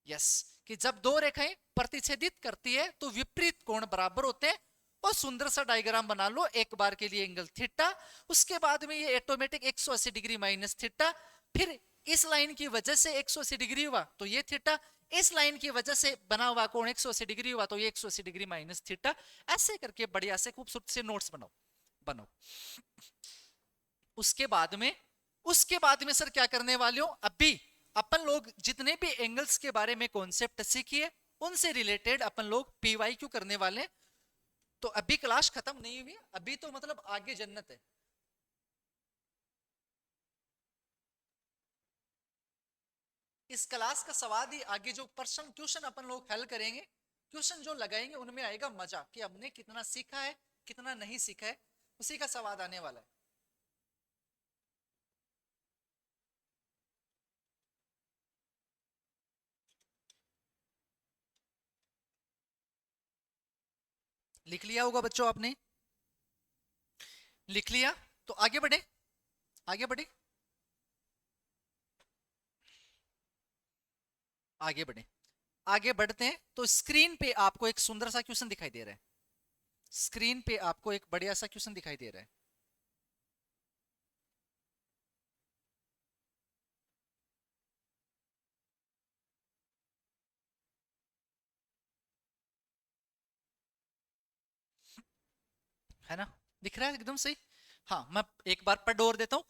Speaker 1: यस, कि जब दो रेखाएं प्रतिच्छेदित करती है तो विपरीत कोण बराबर होते हैं। और सुंदर सा डायग्राम बना लो एक बार के लिए, एंगल थीटा, उसके बाद में ये ऑटोमेटिक 180 डिग्री माइनस थीटा, फिर इस लाइन की वजह से 180 डिग्री हुआ तो ये थीटा, इस लाइन की वजह से बना हुआ कोण 180 डिग्री हुआ तो ये 180 डिग्री माइनस थीटा। ऐसे करके बढ़िया से खूबसूरत से नोट्स बनाओ। उसके बाद में सर क्या करने वाले हो, अभी अपन लोग जितने भी एंगल्स के बारे में कॉन्सेप्ट सीखिए उनसे रिलेटेड अपन लोग पीवाईक्यू करने वाले हैं। तो अभी क्लास खत्म नहीं हुई, अभी तो मतलब आगे जन्नत है। इस क्लास का सवाल ही आगे जो प्रश्न क्वेश्चन अपन लोग हल करेंगे, क्वेश्चन जो लगाएंगे उनमें आएगा मजा कि हमने कितना सीखा है कितना नहीं सीखा है, उसी का सवाल आने वाला है। लिख लिया होगा बच्चों आपने? लिख लिया? तो आगे बढ़े, आगे बढ़े, आगे बढ़े, आगे बढ़ते हैं। तो स्क्रीन पे आपको एक सुंदर सा क्वेश्चन दिखाई दे रहा है, स्क्रीन पे आपको एक बढ़िया सा क्वेश्चन दिखाई दे रहा है। है ना? दिख रहा है एकदम सही? हाँ, मैं एक बार पढ़ और देता हूं।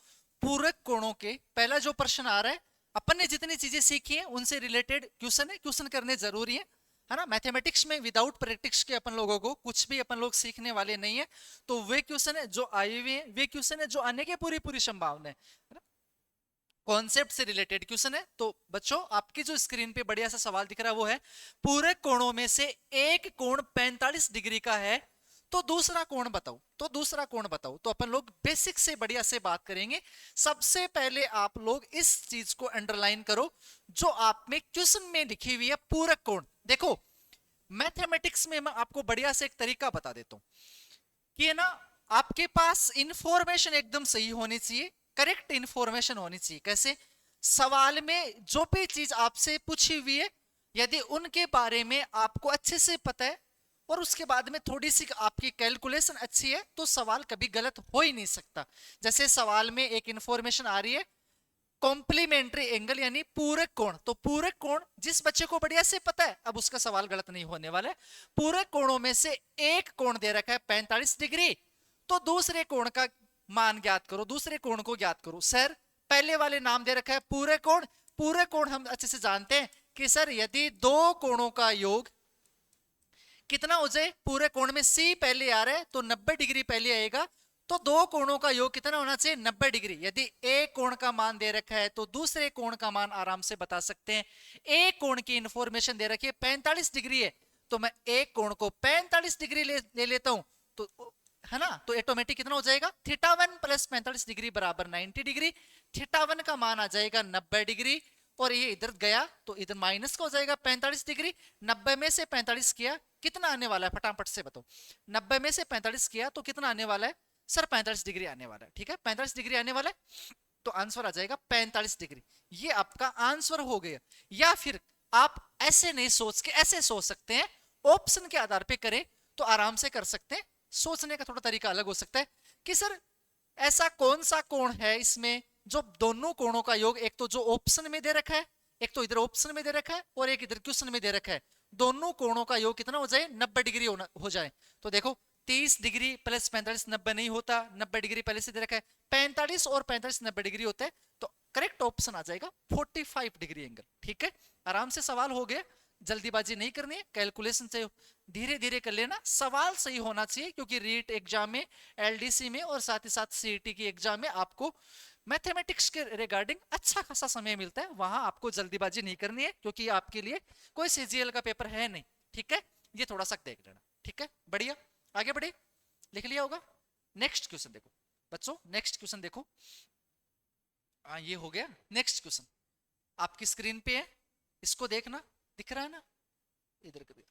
Speaker 1: पूरक कोणों के, पहला जो प्रश्न आ रहा है, अपन ने जितनी चीजें सीखी हैं उनसे रिलेटेड क्वेश्चन है, क्वेश्चन करने जरूरी है ना। मैथमेटिक्स में विदाउट प्रैक्टिस के अपन लोगों को कुछ भी अपन लोग सीखने वाले नहीं है। तो वे क्वेश्चन है जो आए हुए हैं, वे क्वेश्चन है जो आने की पूरी पूरी संभावना है ना, कॉन्सेप्ट से रिलेटेड क्वेश्चन है। तो बच्चों आपकी जो स्क्रीन पे बढ़िया सा सवाल दिख रहा है वो है, पूरे कोणों में से एक कोण 45 डिग्री का है तो दूसरा कोण बताओ, तो दूसरा कोण बताओ। तो अपन लोग बेसिक से बढ़िया से बात करेंगे। सबसे पहले आप लोग इस चीज को अंडरलाइन करो जो आप में क्वेश्चन में लिखी हुई है, पूरक कोण। देखो मैथमेटिक्स में मैं आपको बढ़िया से एक तरीका बता देता हूं कि है ना, आपके पास इंफॉर्मेशन एकदम सही होनी चाहिए, करेक्ट इंफॉर्मेशन होनी चाहिए। कैसे? सवाल में जो भी चीज आपसे पूछी हुई है यदि उनके बारे में आपको अच्छे से पता है और उसके बाद में थोड़ी सी आपकी कैलकुलेशन अच्छी है तो सवाल कभी गलत हो ही नहीं सकता। जैसे सवाल में एक इंफॉर्मेशन आ रही है कॉम्प्लीमेंट्री एंगल यानी पूरक कोण, तो पूरक कोण जिस बच्चे को बढ़िया से पता है अब उसका सवाल गलत नहीं होने वाला है। पूरक कोणों में से एक कोण दे रखा है 45 डिग्री, तो दूसरे कोण का मान ज्ञात करो, दूसरे कोण को ज्ञात करो। सर पहले वाले नाम दे रखा है पूरक कोण, पूरक कोण हम अच्छे से जानते हैं कि सर यदि दो कोणों का योग कितना हो जाए, पूरे कोण में सी पहले आ रहा है तो 90 डिग्री पहले आएगा, तो दो कोणों का योग कितना होना चाहिए 90 डिग्री। यदि एक कोण का मान दे रखा है तो दूसरे कोण का मान आराम से बता सकते हैं। एक कोण की इंफॉर्मेशन दे रखी है 45 डिग्री है तो मैं एक कोण को 45 डिग्री ले लेता हूं, तो है ना, तो ऑटोमेटिक कितना हो जाएगा थीटा 1 प्लस 45 डिग्री बराबर 90 डिग्री। थीटा 1 का मान आ जाएगा 90 डिग्री और ये इधर गया तो इधर माइनस का हो जाएगा 45 डिग्री। 90 में से 45 किया कितना आने वाला है फटाफट से बताओ, 90 में से 45 किया तो कितना आने वाला है सर 45 डिग्री आने वाला है। ठीक है 45 डिग्री आने वाला है तो आंसर आ जाएगा 45 डिग्री। ये आपका आंसर हो गया। या फिर आप ऐसे नहीं सोच के ऐसे सोच सकते हैं, ऑप्शन के आधार पे करें तो आराम से कर सकते हैं। सोचने का थोड़ा तरीका अलग हो सकता है कि सर ऐसा कौन सा कोण है इसमें जो दोनों कोणों का योग, एक तो जो ऑप्शन में दे रखा है, एक तो इधर ऑप्शन में दे रखा है और एक इधर क्वेश्चन में दे रखा है, दोनों कोणों का योग कितना हो जाए 90 डिग्री हो जाए। तो देखो 30 डिग्री प्लस 45 90 नहीं होता, 90 डिग्री पहले से दे रखा है, 45 और 45 90 डिग्री होता है तो करेक्ट ऑप्शन आ जाएगा 45 डिग्री एंगल। ठीक है आराम से सवाल हो गया, जल्दीबाजी नहीं करनी है, कैलकुलेशन से धीरे धीरे कर लेना, सवाल सही होना चाहिए क्योंकि रीट एग्जाम में, एलडीसी में और साथ ही साथ सीईटी की एग्जाम में आपको मैथमेटिक्स के रिगार्डिंग अच्छा खासा समय मिलता है, वहां आपको जल्दीबाजी नहीं करनी है क्योंकि आपके लिए कोई सीजीएल का पेपर है नहीं। ठीक है ये थोड़ा सा देख लेना। ठीक है बढ़िया आगे बढ़े, लिख लिया होगा। नेक्स्ट क्वेश्चन देखो बच्चों, नेक्स्ट क्वेश्चन देखो। ये हो गया नेक्स्ट क्वेश्चन आपकी स्क्रीन पे है, इसको देखना, दिख रहा है ना, इधर कभी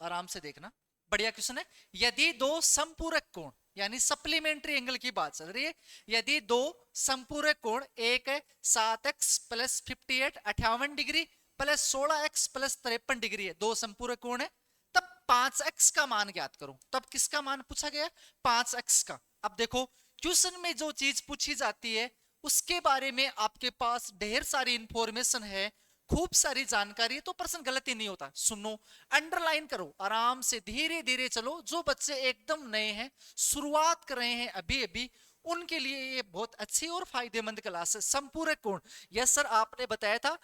Speaker 1: आराम से देखना, बढ़िया क्वेश्चन है। यदि दो संपूरक कोण यानी सप्लीमेंट्री एंगल की बात चल रही है, यदि दो संपूरक कोण एक है 7x plus 58 58 degree plus 16x plus 53 degree है, दो संपूरक कोण है, तब 5x का मान ज्ञात करो। तब किसका मान पूछा गया 5x का। अब देखो क्वेश्चन में जो चीज पूछी जाती है उसके बारे में आपके पास ढेर सारी इंफॉर्मेशन है, खूब सारी जानकारी है, तो प्रश्न गलत ही नहीं होता। सुनो अंडरलाइन करो, आराम से धीरे धीरे चलो। जो बच्चे एकदम नए हैं, शुरुआत कर रहे हैं अभी अभी, उनके लिए ये बहुत अच्छी और फायदेमंद क्लास है। संपूरक कोण, यस सर आपने बताया था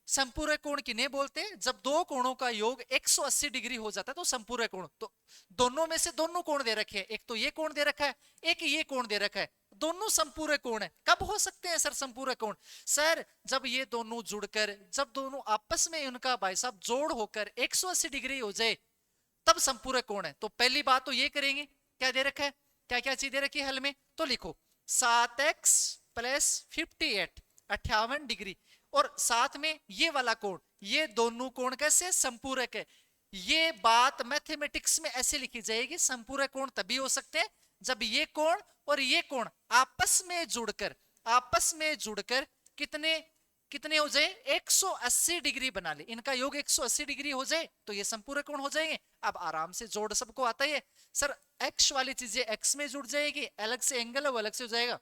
Speaker 1: संपूरक कोण किन्हें बोलते हैं, जब दो कोणों का योग 180 डिग्री हो जाता है तो संपूरक कोण। तो दोनों में से दोनों कोण दे रखे हैं, एक तो ये कोण दे रखा है, एक ये कोण दे रखा है, दोनों संपूरक कोण है। कब हो सकते हैं सर संपूरक कोण? सर जब ये दोनों जुड़कर, जब दोनों आपस में उनका भाई साहब जोड़ होकर 180 डिग्री हो जाए तब संपूरक कोण है। तो पहली बात तो ये करेंगे, क्या दे रखा है, क्या क्या चीज दे रखी है हल में, तो लिखो 7x प्लस 58 58 डिग्री और साथ में ये वाला कोण, ये दोनों कोण कैसे संपूरक है। ये बात मैथमेटिक्स में ऐसे लिखी जाएगी, संपूरक कोण तभी हो सकते हैं जब ये कोण और ये कोण आपस में जुड़कर कितने कितने हो जाए 180 डिग्री बना ले, इनका योग 180 डिग्री हो जाए तो ये संपूरक कोण हो जाएंगे। अब आराम से जोड़ सबको आता है सर, एक्स वाली चीजें एक्स में जुड़ जाएगी, अलग से एंगल है वो अलग से हो जाएगा।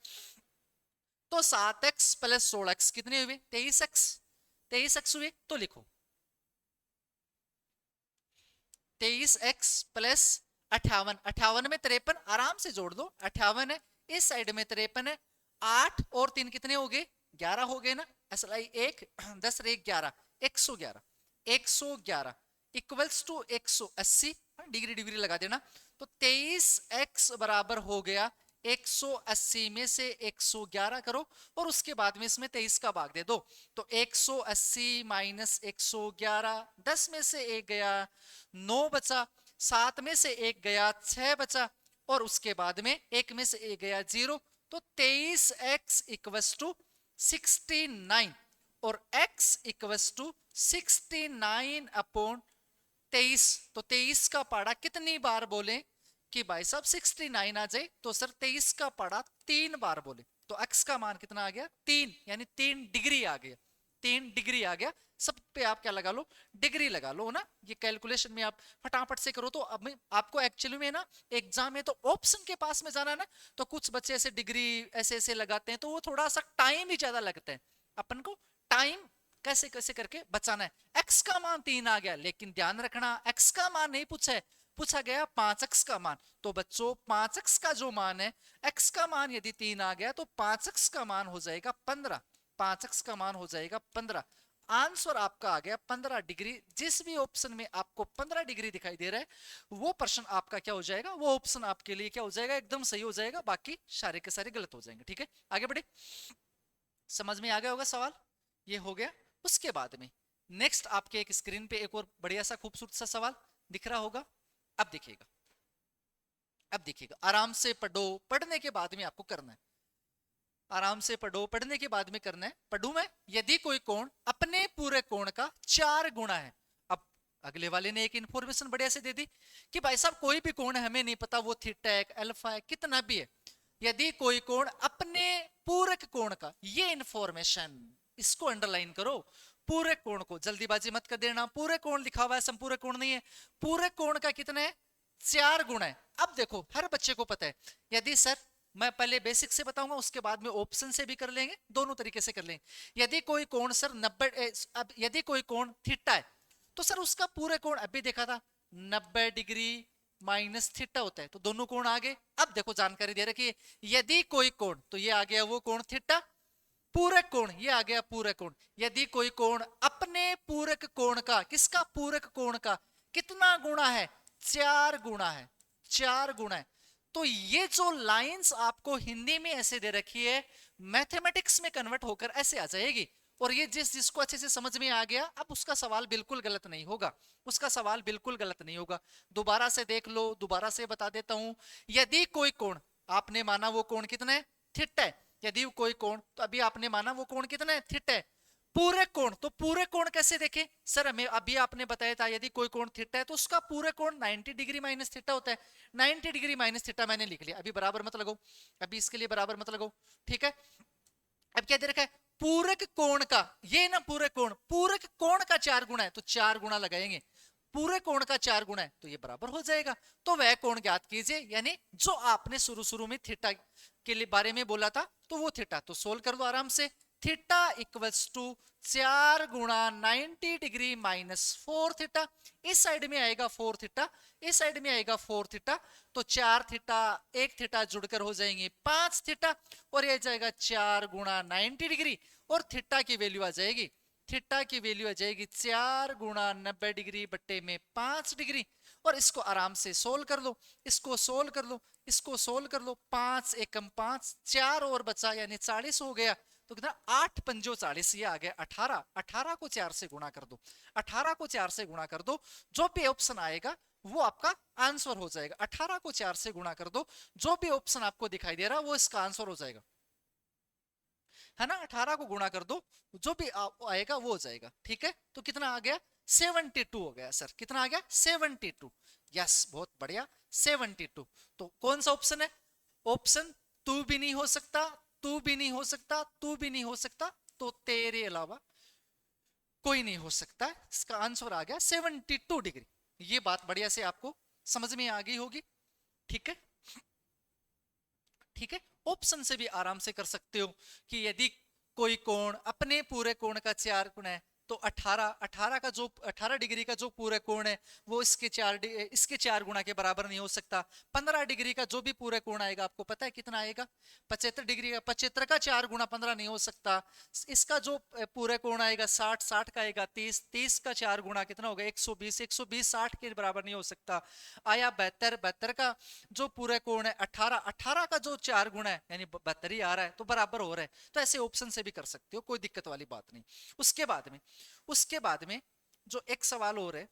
Speaker 1: तो 7x प्लस 16x कितने हुए 23x हुए, तो लिखो 23x प्लस 58 58 में 53, आराम से जोड़ दो, 58 है इस साइड में 53 है, 8 और 3 कितने हो गए 11 हो गए ना, SLI 1 10 रे 11 111 111 इक्वल्स टू 180 डिग्री डिग्री लगा देना। तो 23x बराबर हो गया 180 में से 111 करो और उसके बाद में इसमें 23 का भाग दे दो। तो 180 माइनस 111, 10 में से 1 गया 9 बचा, 7 में से 1 गया 6 बचा और उसके बाद में 1 में से 1 गया 0। तो 23x इक्वल्स टू 69 और x इक्वल्स टू 69 अपॉन 23। तो 23 का पाड़ा कितनी बार बोले कि भाई साहब 69 आ जाए, तो सर 23 का पाड़ा 3 बार बोले, तो x का मान कितना आ गया 3, यानी 3 डिग्री आ गया, 3 डिग्री आ गया। सब पे आप क्या लगा लो, डिग्री लगा लो ना। ये कैलकुलेशन में आप फटाफट से करो। तो अब आपको एक्चुअली में ना एग्जाम में तो ऑप्शन के पास में जाना ना, तो कुछ बच्चे ऐसे डिग्री ऐसे ऐसे लगाते हैं, तो वो थोड़ा सा टाइम ही ज्यादा लगता है। अपन को टाइम कैसे कैसे करके बचाना है। x का मान 3 आ गया, लेकिन ध्यान रखना x का मान नहीं पूछा है, पूछा गया 5x का मान। तो बच्चों 5x का जो मान है, x का मान यदि 3 आ गया तो 5x का मान हो जाएगा 15, 5x का मान हो जाएगा 15। आंसर आपका आ गया 15 डिग्री। जिस भी ऑप्शन में आपको 15 डिग्री दिखाई दे रहा है वो प्रश्न आपका क्या हो जाएगा, वो ऑप्शन आपके लिए क्या हो जाएगा, एकदम सही हो जाएगा, बाकी सारे के सारे गलत हो जाएंगे। ठीक है, आगे बढ़े। समझ में आ गया होगा सवाल, ये हो गया। उसके बाद में नेक्स्ट आपके एक स्क्रीन पे एक और बढ़िया सा खूबसूरत सा सवाल दिख रहा होगा। अब देखिएगा, अब देखिएगा, आराम से पढ़ो, पढ़ने के बाद में आपको करना है, आराम से पढ़ो, पढ़ने के बाद में करना है। पढ़ू मैं, यदि कोई कोण अपने पूरे कोण का 4 गुना है। अब अगले वाले ने एक इंफॉर्मेशन बढ़िया से दे दी कि भाई साहब कोई भी कोण है, हमें नहीं पता वो थीटा है अल्फा है कितना भी है, यदि कोई कोण अपने पूरक कोण का, ये इंफॉर्मेशन इसको अंडरलाइन करो, पूरे कोण को, जल्दीबाजी मत कर देना। पूरे कोण लिखा हुआ है, संपूरक कोण नहीं है। पूरे कोण का कितना है, 4 गुना है। अब देखो हर बच्चे को पता है, यदि सर मैं पहले बेसिक से बताऊंगा, उसके बाद में ऑप्शन से भी कर लेंगे, दोनों तरीके से कर लेंगे। यदि कोई कोण सर 90, अब यदि कोई कोण थीटा है तो सर उसका पूरे कोण अभी देखा था 90 डिग्री माइनस थीटा होता है, तो दोनों कोण आ गए। अब देखो जानकारी दे रखी है, यदि कोई कोण, तो ये आ गया वो कोण थीटा, पूरक कोण ये आ गया पूरक कोण। यदि कोई कोण अपने पूरक कोण का, किसका पूरक कोण का कितना गुणा है, 4 गुणा है, 4 गुणा है। तो ये जो लाइंस आपको हिंदी में ऐसे दे रखी है, मैथमेटिक्स में कन्वर्ट होकर ऐसे आ जाएगी। और ये जिसको अच्छे से समझ में आ गया, अब उसका सवाल बिल्कुल गलत नहीं होगा, उसका सवाल बिल्कुल गलत नहीं होगा। दोबारा से देख लो, दोबारा से बता देता हूं। यदि कोई कोण, आपने माना वो कोण कितना है, थीटा है। यदि कोई कोण, तो अभी आपने माना वो कोण कितना है, थीटा है। पूरे कोण, तो पूरे कोण कैसे देखें सर, हमें अभी आपने बताया था यदि कोई कोण थीटा है तो उसका पूरे कोण 90 डिग्री माइनस थीटा होता है। 90 डिग्री माइनस थीटा मैंने लिख लिया, अभी बराबर मत लगाओ, अभी इसके लिए बराबर मत लगाओ, ठीक है। अब क्या दे रखा है, पूरक कोण का, ये ना पूरक कोण, पूरक कोण का 4 गुना है, तो 4 गुना लगाएंगे। पूरे कोण का 4 गुना है तो ये बराबर हो जाएगा। तो वह कोण ज्ञात कीजिए, यानी जो आपने शुरू शुरू में थीटा के लिए बारे में बोला था, तो वो थीटा, तो सोल्व कर दो आराम से। थीटा इक्वल्स टू 4 गुणा 90 डिग्री माइनस 4 थीटा, इस साइड में आएगा 4 थीटा, इस साइड में आएगा 4 थीटा, तो 4 थीटा 1 थीटा जुड़कर हो जाएंगे 5 थीटा, और ये जाएगा 4 गुणा 90 डिग्री, और थीटा की वैल्यू आ जाएगी, थीटा की वैल्यू आ जाएगी 4 गुणा 90 डिग्री बट्टे में 5 डिग्री। और इसको आराम से सोल्व कर लो, इसको सोल्व कर लो, इसको सोल्व कर लो। 5 एकम 5, 4 और बचा यानी 40 हो गया। तो कितना, 8 पंजो 40, ये आ गया 18। 18 को 4 से गुणा कर दो, 18 को 4 से गुणा कर दो, जो भी ऑप्शन आएगा वो आपका आंसर हो जाएगा। 18 को 4 से गुणा कर दो, जो भी ऑप्शन आपको दिखाई दे रहा है वो इसका आंसर हो जाएगा, है ना। 18 को गुणा कर दो, जो भी आएगा वो हो जाएगा, ठीक है। तो कितना आ गया, 72 हो गया सर, कितना आ गया 72। यस, बहुत बढ़िया, 72। तो कौन सा ऑप्शन है, ऑप्शन तू भी नहीं हो सकता, तू भी नहीं हो सकता, तू भी नहीं हो सकता, तो तेरे अलावा कोई नहीं हो सकता। इसका आंसर आ गया 72 डिग्री। ये बात बढ़िया से आपको समझ में आ गई होगी, ठीक है, ठीक है। ऑप्शन से भी आराम से कर सकते हो कि यदि कोई कोण अपने पूरे कोण का 4 गुना है तो 18 का जो 18 डिग्री का जो पूरा कोण है वो इसके 4 गुना के बराबर नहीं हो सकता। 15 डिग्री का जो भी पूरा कोण आएगा आपको पता है कितना आएगा, 75 डिग्री का, 75 का 4 गुना 15 नहीं हो सकता। इसका जो पूरा कोण आएगा 60 का आएगा, 30 का 4 गुना कितना होगा 120, 60 के बराबर नहीं हो सकता। आया 72 का जो पूरा कोण है 18 का जो 4 गुना है यानी 72 ही आ रहा है तो बराबर हो रहा है। तो ऐसे ऑप्शन से भी कर सकते हो, कोई दिक्कत वाली बात नहीं। उसके बाद में जो एक सवाल और है,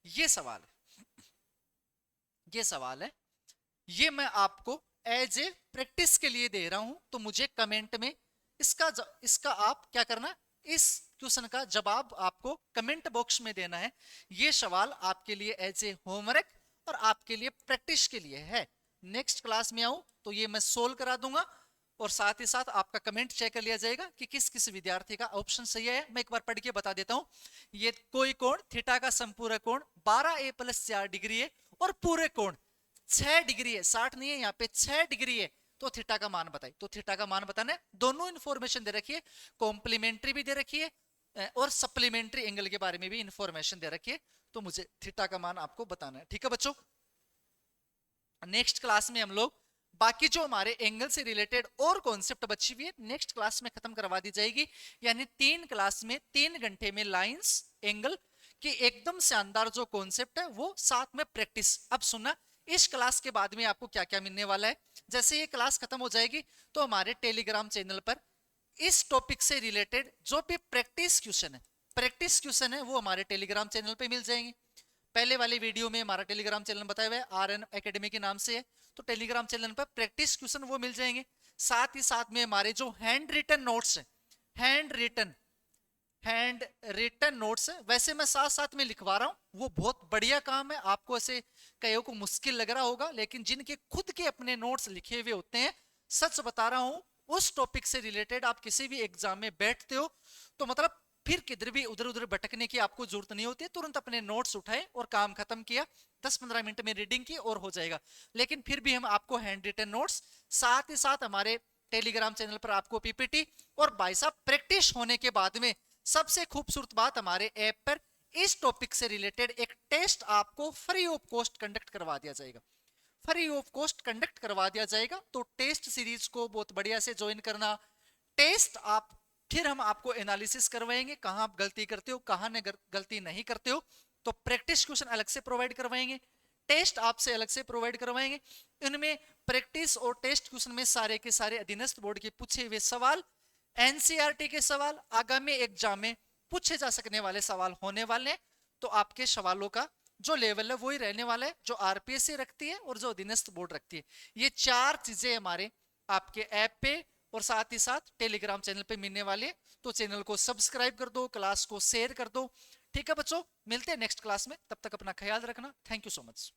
Speaker 1: ये सवाल है, ये मैं आपको एज ए प्रैक्टिस के लिए दे रहा हूं। तो मुझे कमेंट में इसका आप क्या करना, इस क्वेश्चन का जवाब आपको कमेंट बॉक्स में देना है। ये सवाल आपके लिए एज ए होमवर्क और आपके लिए प्रैक्टिस के लिए है। नेक्स्ट क्लास में आऊं तो ये मैं सोल्व करा दूंगा और साथ ही साथ आपका कमेंट चेक कर लिया जाएगा कि किस किस विद्यार्थी का ऑप्शन सही है। मैं एक बार पढ़ के बता देता हूं। ये कोई कोण थीटा का संपूर्ण कोण 12a + 4 डिग्री है और पूरे कोण 6 डिग्री है, 60 नहीं है यहाँ पे, 6 डिग्री है। तो थीटा का मान बताइए। तो थीटा का मान बताना है, दोनों इंफॉर्मेशन दे रखी है, कॉम्प्लीमेंट्री भी दे रखी है और सप्लीमेंट्री एंगल के बारे में भी इंफॉर्मेशन दे रखी है। तो मुझे थीटा का मान आपको बताना है, ठीक है बच्चों। नेक्स्ट क्लास में हम लोग बाकी जो हमारे एंगल से रिलेटेड और कॉन्सेप्ट बची हुई है नेक्स्ट क्लास में खत्म करवा दी जाएगी। यानी 3 क्लास में 3 घंटे में लाइंस एंगल की एकदम शानदार जो कॉन्सेप्ट है वो, साथ में प्रैक्टिस। अब सुनना, इस क्लास के बाद में आपको क्या क्या मिलने वाला है। जैसे ये क्लास खत्म हो जाएगी तो हमारे टेलीग्राम चैनल पर इस टॉपिक से रिलेटेड जो भी प्रैक्टिस क्वेश्चन है वो हमारे टेलीग्राम चैनल पे मिल जाएंगे। पहले वाले वीडियो में हमारा टेलीग्राम चैनल बताया हुआ है, RN एकेडमी के नाम से है। तो टेलीग्राम चैनल पर प्रैक्टिस क्वेश्चन वो मिल जाएंगे। साथ ही साथ में हमारे जो हैंड रिटन नोट्स है, हैंड रिटन नोट्स है, वैसे मैं साथ साथ में लिखवा रहा हूं, वो बहुत बढ़िया काम है। आपको ऐसे कईयों को मुश्किल लग रहा होगा, लेकिन जिनके खुद के अपने नोट्स लिखे हुए होते हैं, सच बता रहा हूं, उस टॉपिक से रिलेटेड आप किसी भी एग्जाम में बैठते हो तो मतलब फिर किधर भी उधर उधर भटकने की आपको जरूरत नहीं होती है। तुरंत अपने नोट्स उठाए और काम खत्म किया, 10-15 मिनट में रीडिंग की और हो जाएगा। लेकिन फिर भी हम आपको हैंड रिटन नोट्स, साथ ही साथ हमारे टेलीग्राम चैनल पर आपको PPT, और भाई साहब प्रैक्टिस होने के बाद में सबसे खूबसूरत बात, हमारे ऐप पर इस टॉपिक से रिलेटेड एक टेस्ट आपको फ्री ऑफ कॉस्ट कंडक्ट करवा दिया जाएगा। तो टेस्ट सीरीज को बहुत बढ़िया से ज्वाइन करना। टेस्ट आप, फिर हम आपको एनालिसिस करवाएंगे, कहां आप गलती करते हो, कहां गलती नहीं करते हो। तो प्रैक्टिस क्वेश्चन अलग से प्रोवाइड करवाएंगे, टेस्ट आपसे अलग से प्रोवाइड करवाएंगे। इनमें प्रैक्टिस और टेस्ट क्वेश्चन में सारे के सारे अधीनस्थ बोर्ड के पूछे हुए सवाल, NCERT के सवाल, आगामी एग्जाम में पूछे जा सकने वाले सवाल होने वाले हैं। तो आपके सवालों का जो लेवल है वही रहने वाला है जो RPSC रखती है और जो अधीनस्थ बोर्ड रखती है। ये 4 चीजें हमारे आपके ऐप पे और साथ ही साथ टेलीग्राम चैनल पे मिलने वाले हैं। तो चैनल को सब्सक्राइब कर दो, क्लास को शेयर कर दो, ठीक है बच्चों। मिलते हैं नेक्स्ट क्लास में, तब तक अपना ख्याल रखना। Thank you so much.